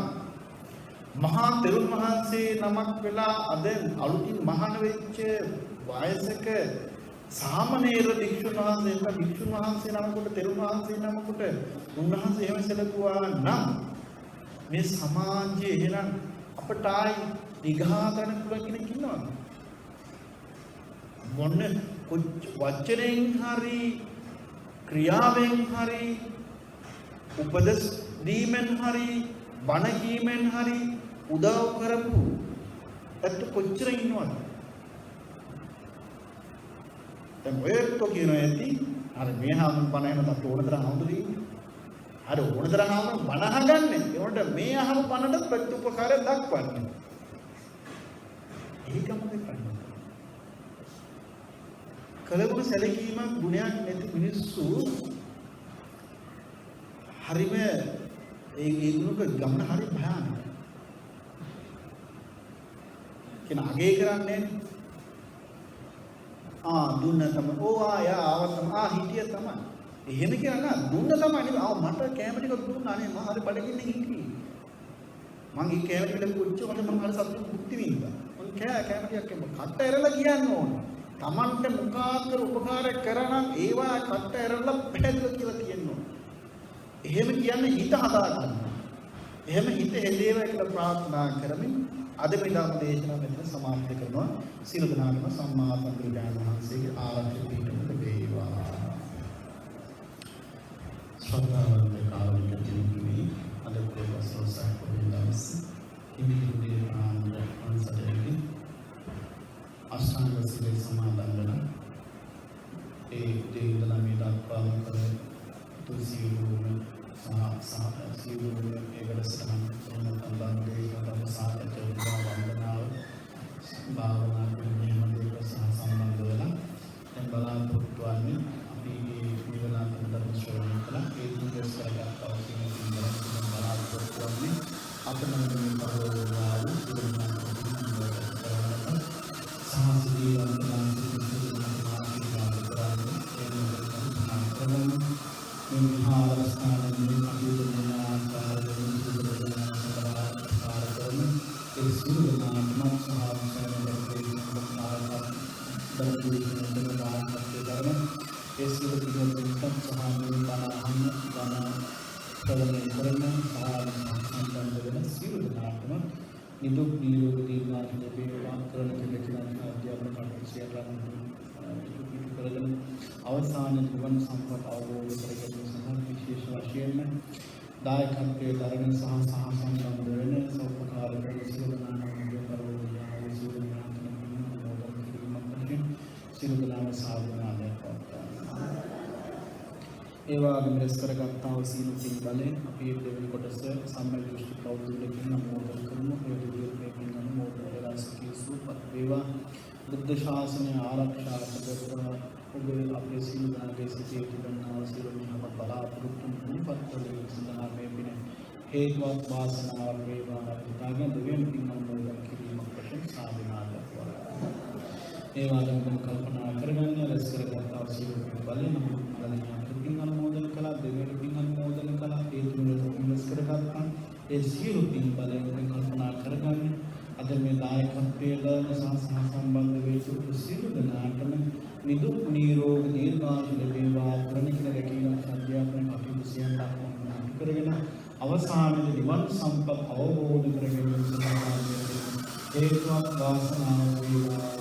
මහා තෙරුන් වහන්සේ නමක් වෙලා අද අලුතින් මහාන වෙච්ච වයසක සාමණේර භික්ෂුන් වහන්සේ නමකට තෙරුන් වහන්සේ නමකට උන්වහන්සේ එහෙම සැලකුවා නම් මේ සමාජයේ එහෙනම් අපට ආයි දිගා ගන්න පුළුවන් කෙනෙක් ඉන්නවද? මොන වචනෙන් හරි ක්‍රියාවෙන් හරි උපදෙස් දීමෙන් හරි බණ කීමෙන් හරි උදව් කරපු ඇත්ත කොච්චර ඉන්නවද? දැන් ඔයත් කියනවා ඇති අර මේ හාමුදුරුවෝ බණ එහෙම තත් ඕනතර හාමුදුරුවෝ අර ඕනතර හාමුදුරුවෝ බණ අහගන්නේ ඒකට මේ අහම බණට ප්‍රතිඋපකාරය දක්වන්නේ ඒකම දෙකයි. කලගුණ සැලකීමක් ගුණයක් නැති මිනිස්සු හරිම ඒ ගුණක ගමන හරි භයානකයි. කෙන අගේ කරන්නේ දුන්න තමයි යා ආවතම හිටිය තමයි. එහෙම කියනවා දුන්න තමයි නේ මට කැම ටික දුන්නා නේ මම හරි බඩගින්නේ හිටියේ. මං ඒ කැම ටික කොච්චර මට මම හරි සතුටු භුක්ති විඳා. මං කැම ටිකක් කට ඇරලා කියන්න ඕන. තමන්ට මුඛාකර උපකාර කරනම් ඒවා කට ඇරලා පැහැදිලි කියලා කියනවා. එහෙම කියන්නේ හිත හදා ගන්න. එහෙම හිත හෙලේවා කියලා ප්‍රාර්ථනා කරමින් අද මේ ධර්ම දේශනාව මෙතන සමාප්ත කරනවා. සියලු දෙනාටම සම්මා සම්බුදුරජාණන් වහන්සේගේ ආරක්ෂක පිටුමක වේවා. ශ්‍රද්ධාවන්ත කාරුණික පිළිතුරු අද ප්‍රොෆෙසර් සාකෝවිලාස් හිමිදුගේ ආනන්ද අන්සදෙවි අෂ්ටාංග සීල සමාදන් වෙන ඒ දෙවියන් මේ දක්වාම කළ තුසියුම සීලුම ඒ වැඩසටහන සම්බන්ධව දේශනාව සාකච්ඡා වන්දනාව භාවනා ක්‍රමයෙන් දේව සහ සම්බන්ධ වෙලා දැන් බලාපොරොත්තු වෙන්නේ අපි මේ නිවනාත් ධර්ම ශ්‍රවණය කළා ඒ දිගස් කරගත් අවසන් බලාපොරොත්තු වෙන්නේ අපේ පරලෝකවාද
निदुक निरोग दीर्घायु लැබේවා කරන කෙලෙකලා අධ්‍යාපන කටයුතු සියල්ලම ඉටු කරගෙන අවසාන ජීවන සම්පත අවබෝධ කර ගැනීම සඳහා විශේෂ වශයෙන්ම දායකත්වයේ දරන සහ සම්බන්ධ වෙන සෞපකාර කරන සියලු නාමයේ පරිවර්තන සියලු නාමයන් මොදල් කිරීමක් වශයෙන් සියලු නාම සාධනාවක් පවත්වනවා. ඒ වගේම රැස් කරගත්තා වූ සීල පිළිබලෙන් අපි දෙවෙනි කොටස සම්මත දෘෂ්ටි කෞතුකයෙන් නමෝදන් කරමු. ඒ දෙවියන්ගෙන් නමෝදන් වෙලා සිටී සුවපත් වේවා. බුද්ධ ශාසනය ආරක්ෂා කරගත්තා ඔබේ අපේ සීල දාගේ සිටී තිබෙනා වූ සියලු නියම බලාපොරොත්තු මුපත් වලින් සඳහා මේ පින හේතුවත් වාසනාවක් වේවා. පිතාගේ දෙවියන්ගෙන් නමෝදන් කිරීමක් වශයෙන් සාධනාවක් වේවා. ඒ වගේම කල්පනා කරගන්න රැස් කරගත්තා වූ සීල පිළිබලෙන් අනුමෝදන් කළා දෙවියන් පින් අනුමෝදන් කළා ඒ තුනට ඉන්වස් කරගත්තා ඒ සියලු පින් බලයෙන් කල්පනා කරගන්න අද මේ දායකත්වයේ ලබන සහ සම්බන්ධ වේසු සියලු දෙනාටම නිදුක් නිරෝග දීර්ඝායු ලැබේවා කරණික රැකීම අධ්‍යාපන කටයුතු සියල්ලම කරගෙන අවසානයේ නිවන් සම්පත් අවබෝධ කරගැනීම සඳහා හේතුවක් වාසනාව වේවා.